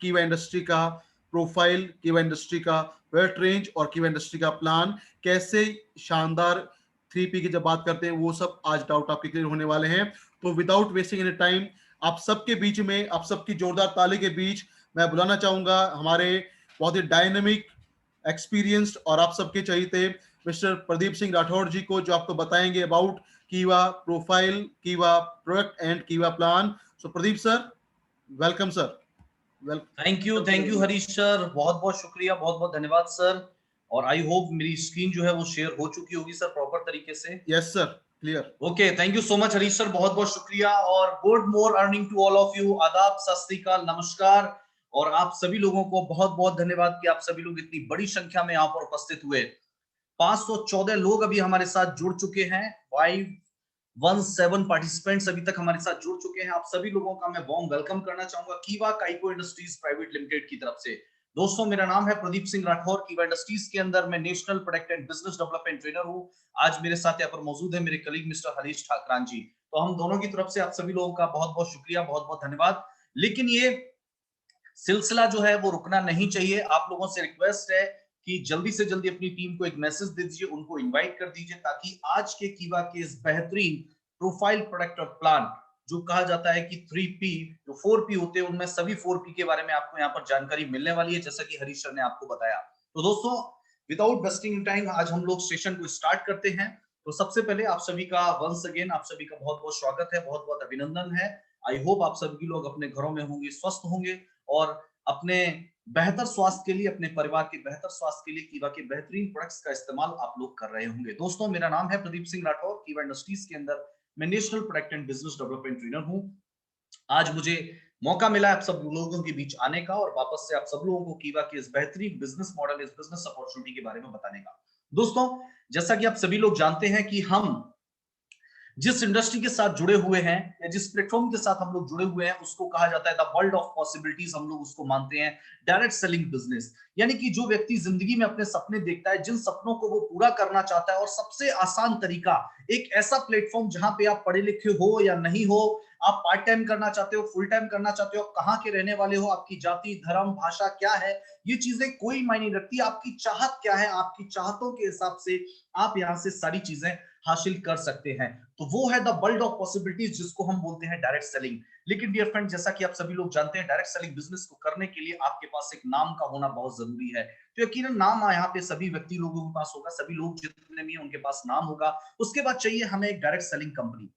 कीवा इंडस्ट्री का प्रोफाइल, कीवा इंडस्ट्री का प्रोडक्ट रेंज और कीवा इंडस्ट्री का प्लान, कैसे शानदार 3P की जब बात करते हैं वो सब आज डाउट आपके क्लियर होने वाले हैं। तो विदाउट वेस्टिंग एनी टाइम, आप सबके बीच में, आप सबकी जोरदार ताली के बीच मैं बुलाना चाहूंगा हमारे बहुत ही डायनेमिक, एक्सपीरियंस्ड और आप सबके चहीते मिस्टर प्रदीप सिंह राठौड़ जी को, जो आपको बताएंगे अबाउट कीवा प्रोफाइल, कीवा प्रोडक्ट एंड कीवा plan. So Pradeep sir, welcome sir. Thank you Harish sir, बहुत बहुत शुक्रिया, बहुत बहुत धन्यवाद सर। और आई होप मेरी स्क्रीन जो है वो शेयर हो चुकी होगी सर प्रॉपर तरीके से। Yes sir, clear. Okay, thank you so much Harish sir, बहुत बहुत शुक्रिया। और good morning to all of you, आदाब, सत श्री अकाल, नमस्कार। और आप सभी लोगों को बहुत बहुत धन्यवाद कि आप सभी लोग इतनी बड़ी संख्या में यहाँ पर उपस्थित हुए। 514 लोग अभी हमारे साथ जुड़ चुके हैं, 517 पार्टिसिपेंट्स अभी तक हमारे साथ जुड़ चुके हैं। आप सभी लोगों का मैं वार्म वेलकम करना चाहूंगा कीवा काइको इंडस्ट्रीज प्राइवेट लिमिटेड की तरफ से। दोस्तों, मेरा नाम है प्रदीप सिंह राठौर। कीवा इंडस्ट्रीज के अंदर मैं national product and business development trainer हूं। आज मेरे साथ यहाँ पर मौजूद है मेरे कलीग मिस्टर हरीश ठाकरान जी। तो हम दोनों की तरफ से आप सभी लोगों का बहुत बहुत शुक्रिया, बहुत बहुत धन्यवाद। लेकिन ये सिलसिला जो है वो रुकना नहीं चाहिए। आप लोगों से रिक्वेस्ट है कि जल्दी से जल्दी अपनी टीम को एक मैसेज दे दीजिए, उनको इनवाइट कर दीजिए, ताकि आज के कीवा के इस बेहतरीन प्रोफाइल, प्रोडक्ट और प्लान, जो कहा जाता है कि 3P, जो 4P होते हैं, उनमें सभी 4P के बारे में आपको यहाँ पर जानकारी मिलने वाली है, जैसा कि हरीश सर ने आपको बताया। तो दोस्तों, विदाउट वेस्टिंग टाइम आज हम लोग सेशन को स्टार्ट करते हैं। तो सबसे पहले आप सभी का वंस अगेन आप सभी का बहुत बहुत स्वागत है, बहुत बहुत अभिनंदन है। आई होप आप सभी लोग अपने घरों में होंगे, स्वस्थ होंगे और अपने बेहतर स्वास्थ्य के लिए, अपने परिवार के बेहतर स्वास्थ्य के लिए कीवा के बेहतरीन प्रोडक्ट्स का इस्तेमाल आप लोग कर रहे होंगे। दोस्तों, मेरा नाम है प्रदीप सिंह राठौर। कीवा इंडस्ट्रीज के अंदर मैं national product and business development trainer हूं। आज मुझे मौका मिला आप सब लोगों के बीच आने का और वापस से आप सब लोगों को कीवा के इस बेहतरीन बिजनेस मॉडल, इस बिजनेस अपॉर्चुनिटी के बारे में बताने का। दोस्तों, जैसा कि आप सभी लोग जानते हैं कि हम जिस इंडस्ट्री के साथ जुड़े हुए हैं या जिस प्लेटफॉर्म के साथ हम लोग जुड़े हुए हैं, उसको कहा जाता है द वर्ल्ड ऑफ पॉसिबिलिटीज। हम लोग उसको मानते हैं डायरेक्ट सेलिंग बिजनेस। यानी कि जो व्यक्ति जिंदगी में अपने सपने देखता है, जिन सपनों को वो पूरा करना चाहता है, और सबसे आसान तरीका, एक ऐसा प्लेटफॉर्म जहां पे आप पढ़े लिखे हो या नहीं हो, आप पार्ट टाइम करना चाहते हो, फुल टाइम करना चाहते हो, कहां के रहने वाले हो, आपकी जाति, धर्म, भाषा क्या है, ये चीजें कोई मायने नहीं रखती। आपकी चाहत क्या है, आपकी चाहतों के हिसाब से आप यहां से सारी चीजें हासिल कर सकते हैं। तो वो है द वर्ल्ड ऑफ पॉसिबिलिटीज, जिसको हम बोलते हैं डायरेक्ट सेलिंग। लेकिन डियर फ्रेंड, जैसा कि आप सभी लोग जानते हैं, डायरेक्ट सेलिंग बिजनेस को करने के लिए आपके पास एक नाम का होना बहुत जरूरी है। तो यकीनन नाम यहाँ पे सभी व्यक्ति लोगों के पास होगा, सभी लोग जितने भी हैं उनके पास नाम होगा। उसके बाद चाहिए हमें एक डायरेक्ट सेलिंग कंपनी।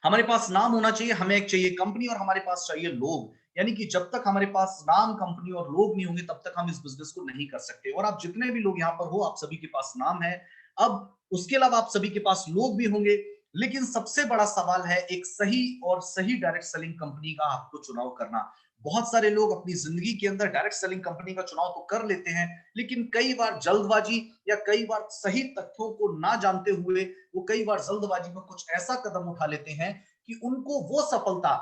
हमारे पास नाम होना चाहिए, हमें एक चाहिए कंपनी, और हमारे पास चाहिए लोग। यानी कि जब तक हमारे पास नाम, कंपनी और लोग नहीं होंगे, तब तक हम इस बिजनेस को नहीं कर सकते। और आप जितने भी लोग यहाँ पर हो, आप सभी के पास नाम है। अब उसके अलावा आप सभी के पास लोग भी होंगे, लेकिन सबसे बड़ा सवाल है एक सही और सही डायरेक्ट सेलिंग कंपनी का आपको चुनाव करना। बहुत सारे लोग अपनी जिंदगी के अंदर डायरेक्ट सेलिंग कंपनी का चुनाव तो कर लेते हैं, लेकिन कई बार जल्दबाजी या कई बार सही तथ्यों को ना जानते हुए वो कई बार जल्दबाजी में कुछ ऐसा कदम उठा लेते हैं कि उनको वो सफलता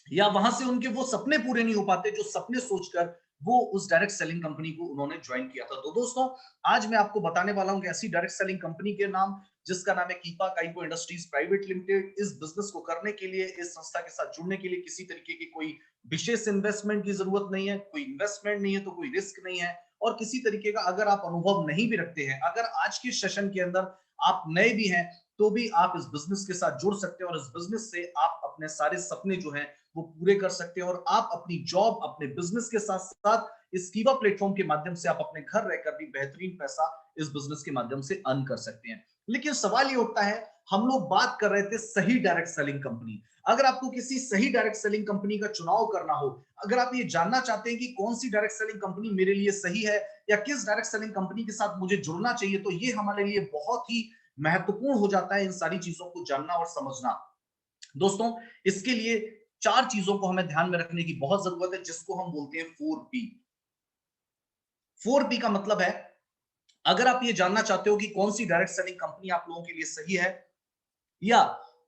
या वहां से उनके वो सपने पूरे नहीं हो पाते जो सपने सोचकर वो उस डायरेक्ट सेलिंग कंपनी को उन्होंने ज्वाइन किया था। तो दोस्तों, आज मैं आपको बताने वाला हूं कि ऐसी डायरेक्ट सेलिंग कंपनी के नाम, जिसका नाम है कीवा काइको इंडस्ट्रीज प्राइवेट लिमिटेड। इस बिजनेस को करने के लिए, इस संस्था के साथ जुड़ने के लिए किसी तरीके की कोई विशेष इन्वेस्टमेंट की जरूरत नहीं है, कोई इन्वेस्टमेंट नहीं है तो कोई रिस्क नहीं है। और किसी तरीके का अगर आप अनुभव नहीं भी रखते हैं, अगर आज के सेशन के अंदर आप नए भी हैं, तो भी आप इस बिजनेस के साथ जुड़ सकते हैं और इस बिजनेस से आप अपने सारे सपने जो हैं वो पूरे कर सकते हैं। और आप अपनी जॉब, अपने बिजनेस के साथ साथ इस कीवा प्लेटफॉर्म के माध्यम से आप अपने घर रहकर भी बेहतरीन पैसा इस बिजनेस के माध्यम से अर्न कर सकते हैं। लेकिन सवाल ये उठता है, हम लोग बात कर रहे थे सही डायरेक्ट सेलिंग कंपनी। अगर आपको किसी सही डायरेक्ट सेलिंग कंपनी का चुनाव करना हो, अगर आप ये जानना चाहते हैं कि कौन सी डायरेक्ट सेलिंग कंपनी मेरे लिए सही है या किस डायरेक्ट सेलिंग कंपनी के साथ मुझे जुड़ना चाहिए, तो ये हमारे लिए बहुत ही महत्वपूर्ण हो जाता है इन सारी चीजों को जानना और समझना। दोस्तों, इसके लिए चार चीजों को हमें ध्यान में रखने की बहुत जरूरत है, जिसको हम बोलते हैं 4P। 4P का मतलब है, अगर आप ये जानना चाहते हो कि कौन सी डायरेक्ट सेलिंग कंपनी आप लोगों के लिए सही है या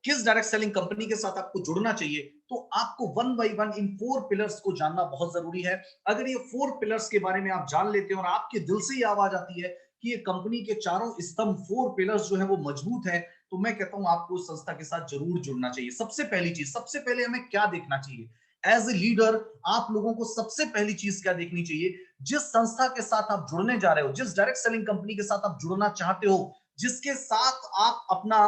किस डायरेक्ट सेलिंग कंपनी के साथ आपको जुड़ना चाहिए, तो आपको one by one in 4 pillars को जानना बहुत जरूरी है। अगर ये 4 पिलर्स के बारे में आप जान लेते हैं और आपके दिल से ये आवाज आती है कि ये कंपनी के चारों स्तंभ, 4 पिलर्स जो है वो मजबूत है, तो मैं कहता हूं आपको उस संस्था के साथ जरूर जुड़ना चाहिए। सबसे पहली चीज, सबसे पहले हमें क्या देखना चाहिए एज ए लीडर आप लोगों को सबसे पहली चीज क्या देखनी चाहिए, जिस संस्था के साथ आप जुड़ने जा रहे हो, जिस डायरेक्ट सेलिंग कंपनी के साथ आप जुड़ना चाहते हो, जिसके साथ आप अपना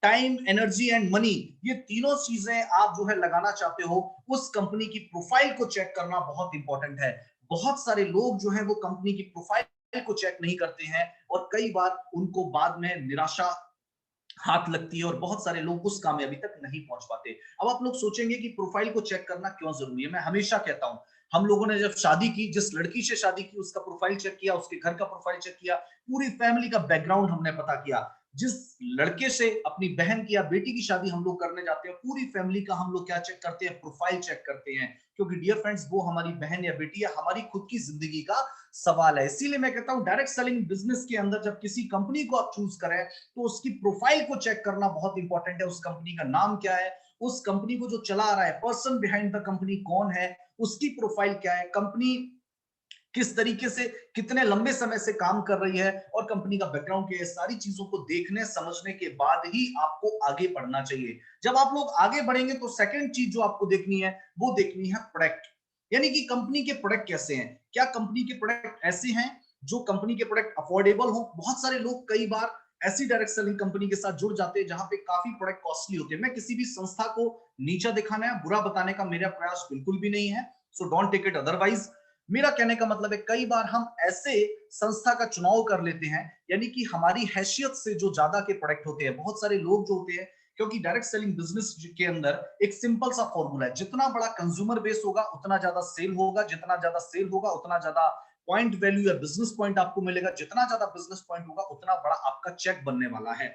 टाइम, एनर्जी एंड मनी, ये तीनों चीजें आप जो है लगाना चाहते हो, उस कंपनी की प्रोफाइल को चेक करना बहुत इंपॉर्टेंट है। बहुत सारे लोग जो है वो कंपनी की प्रोफाइल को चेक नहीं करते हैं और कई बार उनको बाद में निराशा हाथ लगती है और बहुत सारे लोग उस कामयाबी तक नहीं पहुंच पाते। अब आप लोग सोचेंगे कि प्रोफाइल को चेक करना क्यों जरूरी है। मैं हमेशा कहता हूं, हम लोगों ने जब शादी की, जिस लड़की से शादी की उसका प्रोफाइल चेक किया, उसके घर का प्रोफाइल चेक किया, पूरी फैमिली का बैकग्राउंड हमने पता किया। जिस लड़के से अपनी बहन की या बेटी की शादी हम लोग करने जाते हैं, पूरी फैमिली का हम लोग क्या चेक करते हैं, प्रोफाइल चेक करते हैं। क्योंकि डियर फ्रेंड्स, वो हमारी बहन या बेटी या हमारी खुद की जिंदगी का सवाल है। इसीलिए मैं कहता हूं डायरेक्ट सेलिंग बिजनेस के अंदर जब किसी कंपनी को आप चूज करें तो उसकी प्रोफाइल को चेक करना बहुत इंपॉर्टेंट है। उस कंपनी का नाम क्या है, उस कंपनी को जो चला रहा है, पर्सन बिहाइंड द कंपनी कौन है, उसकी प्रोफाइल क्या है, कंपनी किस तरीके से कितने लंबे समय से काम कर रही है और कंपनी का बैकग्राउंड क्या है। सारी चीजों को देखने समझने के बाद ही आपको आगे बढ़ना चाहिए। जब आप लोग आगे बढ़ेंगे तो सेकंड चीज जो आपको देखनी है वो देखनी है प्रोडक्ट, यानी कि कंपनी के प्रोडक्ट कैसे हैं। क्या कंपनी के प्रोडक्ट ऐसे हैं जो कंपनी के प्रोडक्ट अफोर्डेबल हो। बहुत सारे लोग कई बार ऐसी डायरेक्ट सेलिंग कंपनी के साथ जुड़ जाते हैं जहां पे काफी प्रोडक्ट कॉस्टली होते हैं। मैं किसी भी संस्था को नीचा दिखाना या बुरा बताने का मेरा प्रयास बिल्कुल भी नहीं है, so don't take it otherwise. मेरा कहने का मतलब है कई बार हम ऐसे संस्था का चुनाव कर लेते हैं, यानी कि हमारी हैसियत से जो ज्यादा के प्रोडक्ट होते हैं। बहुत सारे लोग जो होते हैं, क्योंकि डायरेक्ट सेलिंग बिजनेस के अंदर एक सिंपल सा फॉर्मूला है, जितना बड़ा कंज्यूमर बेस होगा उतना ज्यादा सेल होगा, जितना ज्यादा सेल होगा उतना ज्यादा पॉइंट वैल्यू या बिजनेस पॉइंट आपको मिलेगा, जितना ज्यादा बिजनेस पॉइंट होगा उतना बड़ा आपका चेक बनने वाला है।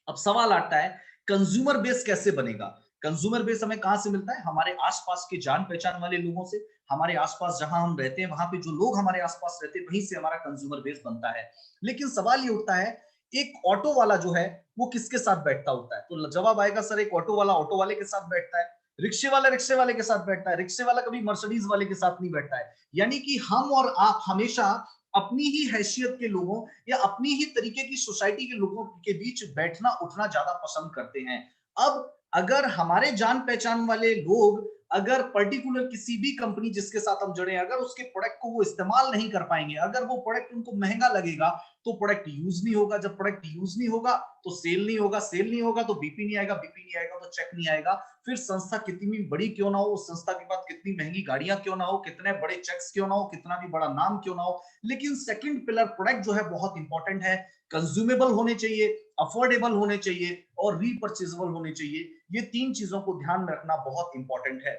अब सवाल आता है कंज्यूमर बेस कैसे बनेगा। कंज्यूमर बेस हमें कहां से मिलता है, हमारे आसपास के जान पहचान वाले लोगों से। हमारे आसपास जहां हम रहते हैं वहां पे जो लोग हमारे आसपास रहते हैं वहीं से हमारा कंज्यूमर बेस बनता है। लेकिन सवाल ये उठता है, एक ऑटो वाला जो है वो किसके साथ बैठता होता है। तो जवाब आएगा सर, एक ऑटो वाला ऑटो वाले के साथ बैठता है, रिक्शे वाला रिक्शे वाले के साथ बैठता है, रिक्शे वाला कभी मर्सिडीज वाले के साथ नहीं बैठता है। यानी कि हम और आप हमेशा अपनी ही हैसियत के लोगों या अपनी ही तरीके की सोसाइटी के लोगों के बीच बैठना उठना ज्यादा पसंद करते हैं। अब अगर हमारे जान पहचान वाले लोग अगर पर्टिकुलर किसी भी कंपनी जिसके साथ हम जुड़े हैं, अगर उसके प्रोडक्ट को वो इस्तेमाल नहीं कर पाएंगे, अगर वो प्रोडक्ट उनको महंगा लगेगा, तो प्रोडक्ट यूज नहीं होगा। जब प्रोडक्ट यूज नहीं होगा तो सेल नहीं होगा, सेल नहीं होगा तो बीपी नहीं आएगा, बीपी नहीं आएगा तो चेक नहीं आएगा। फिर संस्था कितनी भी बड़ी क्यों ना हो, उस संस्था के पास कितनी महंगी गाड़ियां क्यों ना हो, कितने बड़े चेक्स क्यों ना हो, कितना भी बड़ा नाम क्यों ना हो, लेकिन सेकंड पिलर प्रोडक्ट जो है बहुत इंपॉर्टेंट है। कंज्यूमेबल होने चाहिए, अफोर्डेबल होने चाहिए और रीपर्चेजेबल होने चाहिए। ये तीन चीजों को ध्यान में रखना बहुत इंपॉर्टेंट है।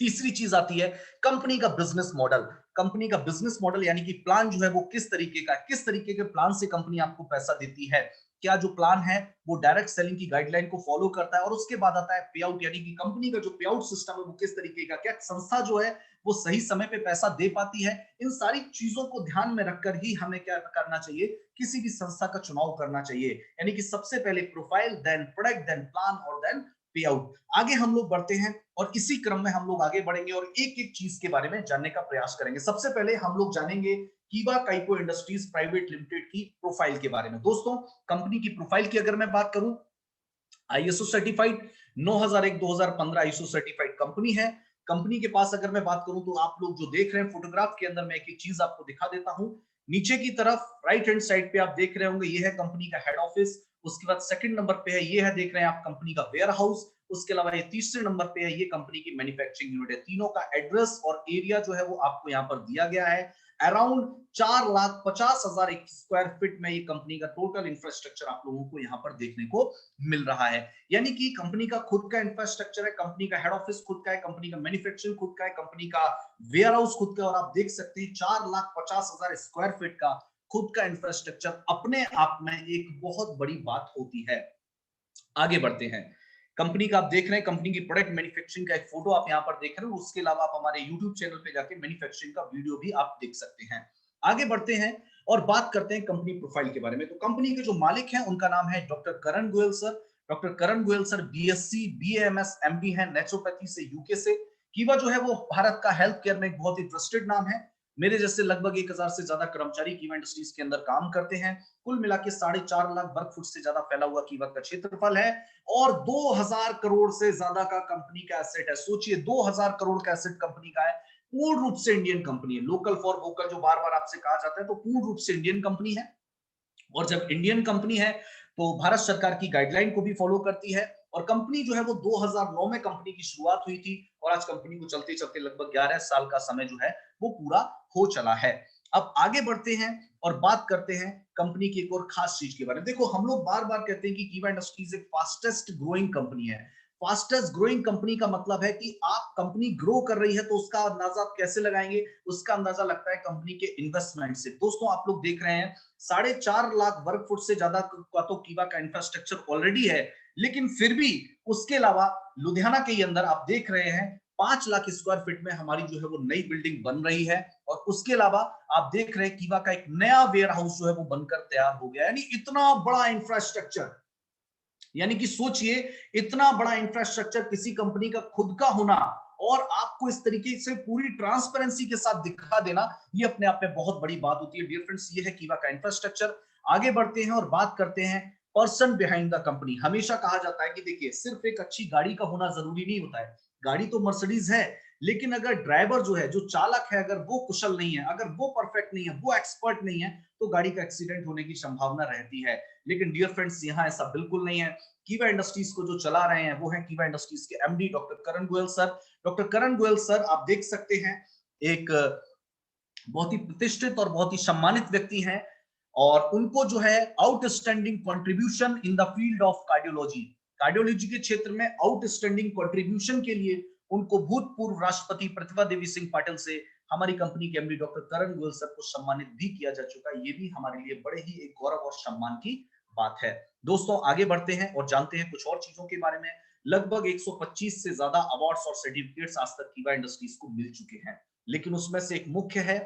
तीसरी चीज आती है कंपनी का बिजनेस मॉडल। कंपनी का बिजनेस मॉडल यानी कि प्लान जो है वो किस तरीके का, किस तरीके के प्लान से कंपनी आपको पैसा देती है। क्या जो प्लान है वो डायरेक्ट सेलिंग की गाइडलाइन को फॉलो करता है। और उसके बाद आता है पे आउट, यानी कि कंपनी का जो पे आउट सिस्टम है वो किस तरीके का, क्या संस्था जो है वो सही समय पे पैसा दे पाती है। इन सारी चीजों को ध्यान में रखकर ही हमें क्या करना चाहिए, किसी भी संस्था का चुनाव करना चाहिए। यानी कि सबसे पहले profile, then product, then plan और देन पे आउट। आगे हम लोग बढ़ते हैं और इसी क्रम में हम लोग आगे बढ़ेंगे और एक एक चीज के बारे में जानने का प्रयास करेंगे। सबसे पहले हम लोग जानेंगे कीवा काइको इंडस्ट्रीज प्राइवेट लिमिटेड की प्रोफाइल के बारे में। दोस्तों, कंपनी की प्रोफाइल की अगर मैं बात करूं, ISO certified 9001-2015 ISO certified company है। कंपनी के पास अगर मैं बात करूं तो आप लोग जो देख रहे हैं फोटोग्राफ के अंदर, मैं एक एक चीज आपको दिखा देता हूं। नीचे की तरफ राइट हैंड साइड पे आप देख रहे होंगे, ये है कंपनी का हेड ऑफिस। उसके बाद सेकंड नंबर पे है, ये है देख रहे हैं आप कंपनी का वेयर हाउस। उसके अलावा ये तीसरे नंबर पे है, ये कंपनी की मैन्युफैक्चरिंग यूनिट है। तीनों का एड्रेस और एरिया जो है वो आपको यहाँ पर दिया गया है। अराउंड 4,50,000 स्क्वायर फीट में ये कंपनी का टोटल इंफ्रास्ट्रक्चर आप लोगों को यहाँ पर देखने को मिल रहा है। यानी कि कंपनी का खुद का इंफ्रास्ट्रक्चर है, कंपनी का हेड ऑफिस खुद का है, कंपनी का मैन्युफैक्चरिंग खुद का है, कंपनी का वेयर हाउस खुद का। और आप देख सकते हैं 4,50,000 स्क्वायर फीट का खुद का इंफ्रास्ट्रक्चर अपने आप में एक बहुत बड़ी बात होती है। आगे बढ़ते हैं। कंपनी का आप देख रहे हैं, कंपनी की प्रोडक्ट मैन्युफैक्चरिंग का एक फोटो आप यहां पर देख रहे हो। उसके अलावा आप हमारे YouTube चैनल पे जाके मैन्युफैक्चरिंग का वीडियो भी आप देख सकते हैं। आगे बढ़ते हैं और बात करते हैं कंपनी प्रोफाइल के बारे में। तो कंपनी के जो मालिक हैं उनका नाम है doctor Karan Goyal sir. Doctor Karan Goyal sir BSc BMS MD हैं नेचुरोपैथी से, यूके से। कीवा जो है वो भारत का हेल्थ केयर में एक बहुत ही ट्रस्टेड नाम है। मेरे जैसे लगभग 1000 से ज्यादा कर्मचारी कीवा इंडस्ट्रीज के अंदर काम करते हैं। कुल मिला के 4.5 लाख वर्ग फुट से ज्यादा फैला हुआ कीवा का क्षेत्रफल है और 2000 करोड़ से ज्यादा का कंपनी का एसेट है। सोचिए 2000 करोड़ का एसेट कंपनी का है। पूर्ण रूप से इंडियन कंपनी है। लोकल फॉर वोकल जो बार बार आपसे कहा जाता है, तो पूर्ण रूप से इंडियन कंपनी है। और जब इंडियन कंपनी है तो भारत सरकार की गाइडलाइन को भी फॉलो करती है। और कंपनी जो है वो 2009 में कंपनी की शुरुआत हुई थी और आज कंपनी को चलते चलते लगभग 11 साल का समय जो है वो पूरा हो चला है। अब आगे बढ़ते हैं और बात करते हैं कंपनी की एक और खास चीज के बारे में। देखो, हम लोग बार बार कहते हैं कि कीवा इंडस्ट्रीज एक फास्टेस्ट ग्रोइंग कंपनी है। फास्टेस्ट ग्रोइंग कंपनी का मतलब है कि आप कंपनी ग्रो कर रही है तो उसका अंदाजा आप कैसे लगाएंगे? उसका अंदाजा लगता है कंपनी के इन्वेस्टमेंट से। दोस्तों, आप लोग देख रहे हैं 4.5 लाख वर्ग फुट से ज्यादा का तो कीवा का इंफ्रास्ट्रक्चर ऑलरेडी है, लेकिन फिर भी उसके अलावा लुधियाना के अंदर आप देख रहे हैं 5 लाख स्क्वायर फीट में हमारी जो है वो नई बिल्डिंग बन रही है। और उसके अलावा आप देख रहे हैं कीवा का एक नया वेयर हाउस जो है वो बनकर तैयार हो गया। यानी इतना बड़ा इंफ्रास्ट्रक्चर, यानी कि सोचिए इतना बड़ा इंफ्रास्ट्रक्चर किसी कंपनी का खुद का होना और आपको इस तरीके से पूरी ट्रांसपेरेंसी के साथ दिखा देना, ये अपने आप में बहुत बड़ी बात होती है। डियर फ्रेंड्स, ये है कीवा का इंफ्रास्ट्रक्चर। आगे बढ़ते हैं और बात करते हैं पर्सन बिहाइंड द कंपनी। हमेशा कहा जाता है कि देखिए, सिर्फ एक अच्छी गाड़ी का होना जरूरी नहीं होता है। गाड़ी तो मर्सिडीज है, लेकिन अगर ड्राइवर जो है, जो चालक है, अगर वो कुशल नहीं है, अगर वो परफेक्ट नहीं है, वो एक्सपर्ट नहीं है, तो गाड़ी का एक्सीडेंट होने की संभावना रहती है। लेकिन डियर फ्रेंड्स, यहाँ ऐसा बिल्कुल नहीं है। कीवा इंडस्ट्रीज को जो चला रहे हैं वो है कीवा इंडस्ट्रीज के MD doctor Karan Goyal sir. Doctor Karan Goyal sir, आप देख सकते हैं, एक बहुत ही प्रतिष्ठित और बहुत ही सम्मानित व्यक्ति हैं और उनको जो है outstanding contribution in the field of cardiology, cardiology के क्षेत्र में आउटस्टैंडिंग कंट्रीब्यूशन के लिए उनको भूतपूर्व राष्ट्रपति प्रतिभा देवी सिंह पाटिल से हमारी कंपनी के MD doctor Karan Goyal sir को सम्मानित भी किया जा चुका है। ये भी हमारे लिए बड़े ही एक गौरव और सम्मान की बात है। दोस्तों, आगे बढ़ते हैं और जानते हैं कुछ और चीजों के बारे में। लगभग 125 से ज्यादा अवार्ड्स और सर्टिफिकेट्स आज तक कीवा इंडस्ट्रीज को मिल चुके हैं, लेकिन उसमें से एक मुख्य है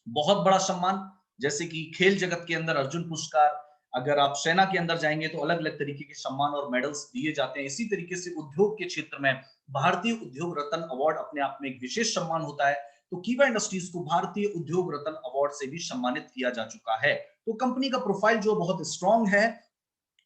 बहुत बड़ा सम्मान, जैसे कि खेल जगत के अंदर अर्जुन पुरस्कार। अगर आप सेना के अंदर जाएंगे तो अलग अलग तरीके के सम्मान और मेडल्स दिए जाते हैं। इसी तरीके से उद्योग के क्षेत्र में भारतीय उद्योग रत्न अवार्ड अपने आप में एक विशेष सम्मान होता है। तो कीवा इंडस्ट्रीज को भारतीय उद्योग रत्न अवार्ड से भी सम्मानित किया जा चुका है। तो कंपनी का प्रोफाइल जो बहुत स्ट्रांग है।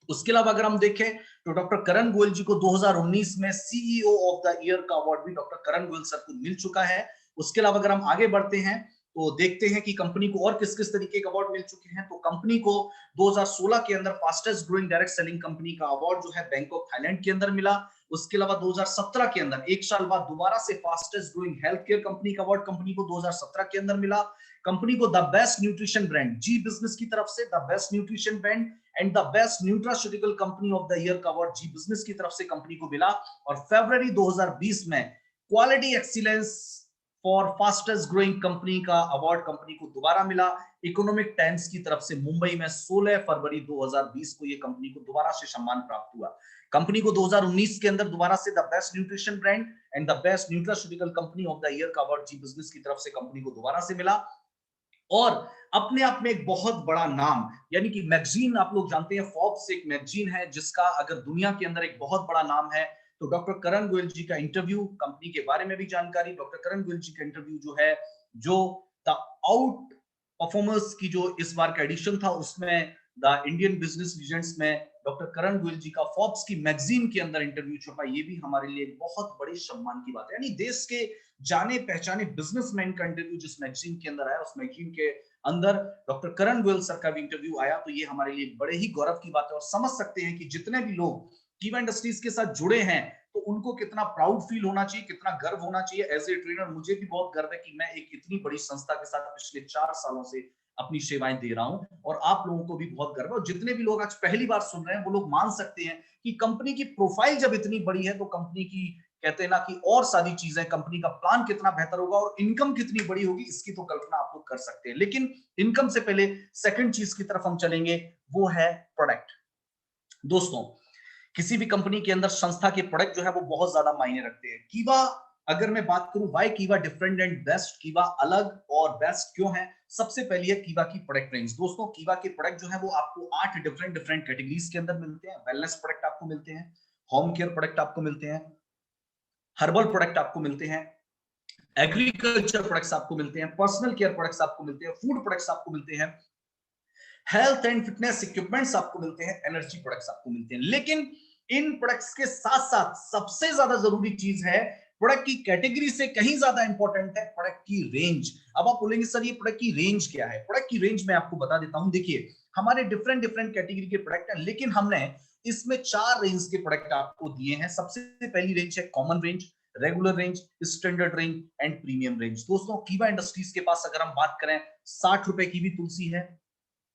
उसके अलावा अगर हम देखें तो डॉक्टर करण गोयल जी को 2019 में सीईओ ऑफ द ईयर का अवार्ड भी डॉक्टर करण गोयल सर को मिल चुका है। उसके अलावा अगर हम आगे बढ़ते हैं तो देखते हैं कि कंपनी को और किस किस तरीके के अवार्ड मिल चुके हैं। तो कंपनी को 2016 के अंदर fastest growing direct selling company का अवार्ड जो है बैंकॉक थाईलैंड के अंदर मिला। उसके अलावा 2017 के अंदर, एक साल बाद, दोबारा से fastest growing health care company का अवार्ड कंपनी को 2017 के अंदर मिला। कंपनी को the best nutrition brand Zee business की तरफ से the best nutrition brand and the best nutraceutical company of the year का अवार्ड जी बिजनेस की तरफ से कंपनी को मिला। और फरवरी 2020 में quality excellence for fastest growing company का अवार्ड कंपनी को दोबारा मिला इकोनॉमिक टाइम्स की तरफ से। मुंबई में 16 फरवरी 2020 को यह कंपनी को दोबारा से सम्मान प्राप्त हुआ। कंपनी को 2019 के अंदर दोबारा से the best nutrition brand and the best nutraceutical company of the year का अवार्ड जी बिजनेस की तरफ से कंपनी को दोबारा से मिला। और अपने आप में एक बहुत बड़ा नाम, यानी कि मैगजीन, आप लोग जानते हैं फोर्ब्स एक मैगजीन है जिसका अगर दुनिया के अंदर एक बहुत बड़ा नाम है, तो डॉक्टर करण गोयल जी का इंटरव्यू, कंपनी के बारे में भी जानकारी, डॉक्टर करण गोयल जी का इंटरव्यू जो है, जो द आउट परफॉर्मर्स की जो इस बार का एडिशन था उसमें द इंडियन बिजनेस लीजेंड्स में डॉक्टर करण गोयल जी का फोर्ब्स की मैगजीन के अंदर इंटरव्यू छपा। ये भी हमारे लिए बहुत बड़ी सम्मान की बात है। यानी देश के जाने पहचाने बिजनेसमैन का इंटरव्यू जिस मैगजीन के अंदर आया, उस मैगजीन के अंदर डॉक्टर करण गोयल सर का भी इंटरव्यू आया, तो ये हमारे लिए बड़े ही गौरव की बात है। और समझ सकते हैं कि जितने भी लोग कीवा इंडस्ट्रीज के साथ जुड़े हैं तो उनको कितना प्राउड फील होना चाहिए, कितना गर्व होना चाहिए। एज ए ट्रेनर मुझे भी बहुत गर्व है कि मैं एक इतनी बड़ी संस्था के साथ पिछले 4 सालों से अपनी सेवाएं दे रहा हूं, और आप लोगों को भी बहुत गर्व है। और जितने भी लोग आज पहली बार सुन रहे हैं वो लोग मान सकते हैं कि कंपनी की प्रोफाइल जब इतनी बड़ी है तो कंपनी की, कहते हैं ना कि और सारी चीजें, कंपनी का प्लान कितना बेहतर होगा और इनकम कितनी बड़ी होगी, इसकी तो कल्पना आप लोग कर सकते हैं। लेकिन इनकम से पहले सेकंड चीज की तरफ हम चलेंगे, वो है प्रोडक्ट। दोस्तों, किसी भी कंपनी के अंदर संस्था के प्रोडक्ट जो है वो बहुत ज्यादा मायने रखते हैं। कीवा, अगर मैं बात करूं व्हाई कीवा डिफरेंट एंड बेस्ट, कीवा अलग और बेस्ट क्यों है, सबसे पहले है कीवा की प्रोडक्ट रेंज। दोस्तों, कीवा के प्रोडक्ट जो है वो आपको 8 डिफरेंट कैटेगरीज के अंदर मिलते हैं। वेलनेस प्रोडक्ट आपको मिलते हैं, होम केयर प्रोडक्ट आपको मिलते हैं, हर्बल प्रोडक्ट आपको मिलते हैं, एग्रीकल्चर प्रोडक्ट्स आपको मिलते हैं, पर्सनल केयर प्रोडक्ट्स आपको मिलते हैं, फूड प्रोडक्ट्स आपको मिलते हैं, हेल्थ एंड फिटनेस इक्विपमेंट्स आपको मिलते हैं, एनर्जी प्रोडक्ट्स आपको मिलते हैं। लेकिन इन प्रोडक्ट्स के साथ साथ सबसे ज्यादा जरूरी चीज है, प्रोडक्ट की कैटेगरी से कहीं ज्यादा इंपॉर्टेंट है प्रोडक्ट की रेंज। अब आप बोलेंगे सर ये प्रोडक्ट की रेंज क्या है? प्रोडक्ट की रेंज मैं आपको बता देता हूं। देखिए हमारे डिफरेंट डिफरेंट कैटेगरी के प्रोडक्ट हैं, लेकिन हमने इसमें 4 रेंज के प्रोडक्ट आपको दिए हैं। सबसे पहली रेंज है common range, regular range, standard range and premium range. दोस्तों कीवा इंडस्ट्रीज के पास अगर हम बात करें, 60 रुपए की भी तुलसी है,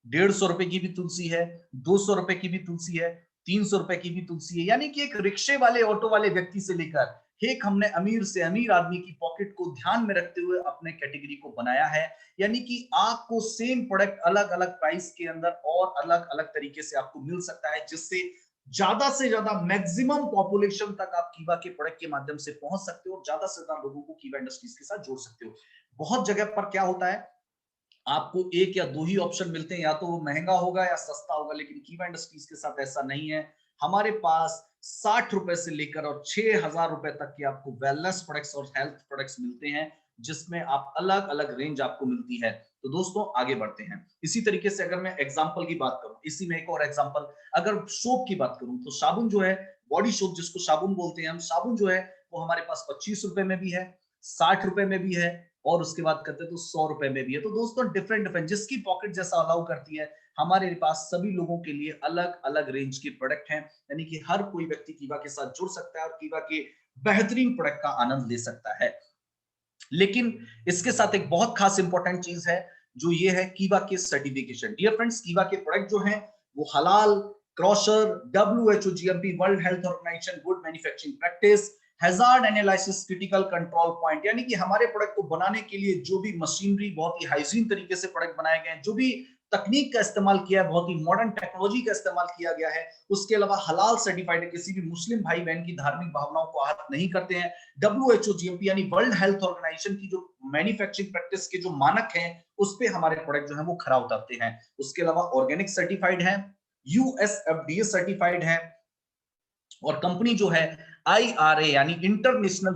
150 रुपए की भी तुलसी है, 200 रुपए की भी तुलसी है, 300 रुपए की भी तुलसी है। यानी कि एक रिक्शे वाले, ऑटो वाले व्यक्ति से लेकर एक हमने अमीर से अमीर आदमी की पॉकेट को ध्यान में रखते हुए अपने कैटेगरी को बनाया है। यानी कि आपको सेम प्रोडक्ट अलग अलग प्राइस के अंदर और अलग अलग तरीके से आपको मिल सकता है, जिससे ज्यादा से ज्यादा मैक्सिमम पॉपुलेशन तक आप कीवा के प्रोडक्ट के माध्यम से पहुंच सकते हो और ज्यादा से ज्यादा लोगों को कीवा इंडस्ट्रीज के साथ जोड़ सकते हो। बहुत जगह पर क्या होता है, आपको एक या दो ही ऑप्शन मिलते हैं, या तो वो महंगा होगा या सस्ता होगा, लेकिन कीवा इंडस्ट्रीज के साथ ऐसा नहीं है। हमारे पास 60 रुपए से लेकर और 6,000 रुपए तक के आपको वेलनेस प्रोडक्ट्स और हेल्थ प्रोडक्ट्स मिलते हैं, जिसमें आप अलग अलग रेंज आपको मिलती है। तो दोस्तों आगे बढ़ते हैं। इसी तरीके से अगर मैं एग्जांपल की बात करूं, इसी में एक और एग्जांपल, अगर सोप की बात करूं तो साबुन जो है, बॉडी सोप जिसको साबुन बोलते हैं हम, साबुन जो है वो हमारे पास 25 रुपए में भी है, 60 रुपए में भी है, और उसके बाद करते हैं तो 100 रुपए में भी है। तो दोस्तों डिफरेंट डिफरेंट जिसकी पॉकेट जैसा अलाउ करती है, हमारे पास सभी लोगों के लिए अलग अलग रेंज के प्रोडक्ट हैं। यानी कि हर कोई व्यक्ति कीवा के साथ जुड़ सकता है और कीवा के बेहतरीन प्रोडक्ट का आनंद ले सकता है। लेकिन इसके साथ एक बहुत खास इंपॉर्टेंट चीज है, जो ये है कीवा के सर्टिफिकेशन। डियर फ्रेंड्स, कीवा के प्रोडक्ट जो हैं वो हलाल, kosher, WHO GMP, world health organization, good manufacturing practice, hazard analysis, critical control point. यानी कि हमारे प्रोडक्ट को बनाने के लिए जो भी मशीनरी, बहुत ही हाइजीन तरीके से प्रोडक्ट बनाए गए हैं, जो भी तकनीक का इस्तेमाल किया है, बहुत ही मॉडर्न टेक्नोलॉजी का इस्तेमाल किया गया है, उसके अलावा हलाल सर्टिफाइड है, किसी भी मुस्लिम भाई बहन की धार्मिक भावनाओं को आहत नहीं करते हैं। WHO GMP यानी वर्ल्ड हेल्थ ऑर्गेनाइजेशन की जो मैन्युफैक्चरिंग प्रैक्टिस के जो मानक हैं, उस पे हमारे प्रोडक्ट जो है वो खरा उतरते हैं। उसके अलावा ऑर्गेनिक सर्टिफाइड है, USFDA सर्टिफाइड है, और कंपनी जो है IRA यानी इंटरनेशनल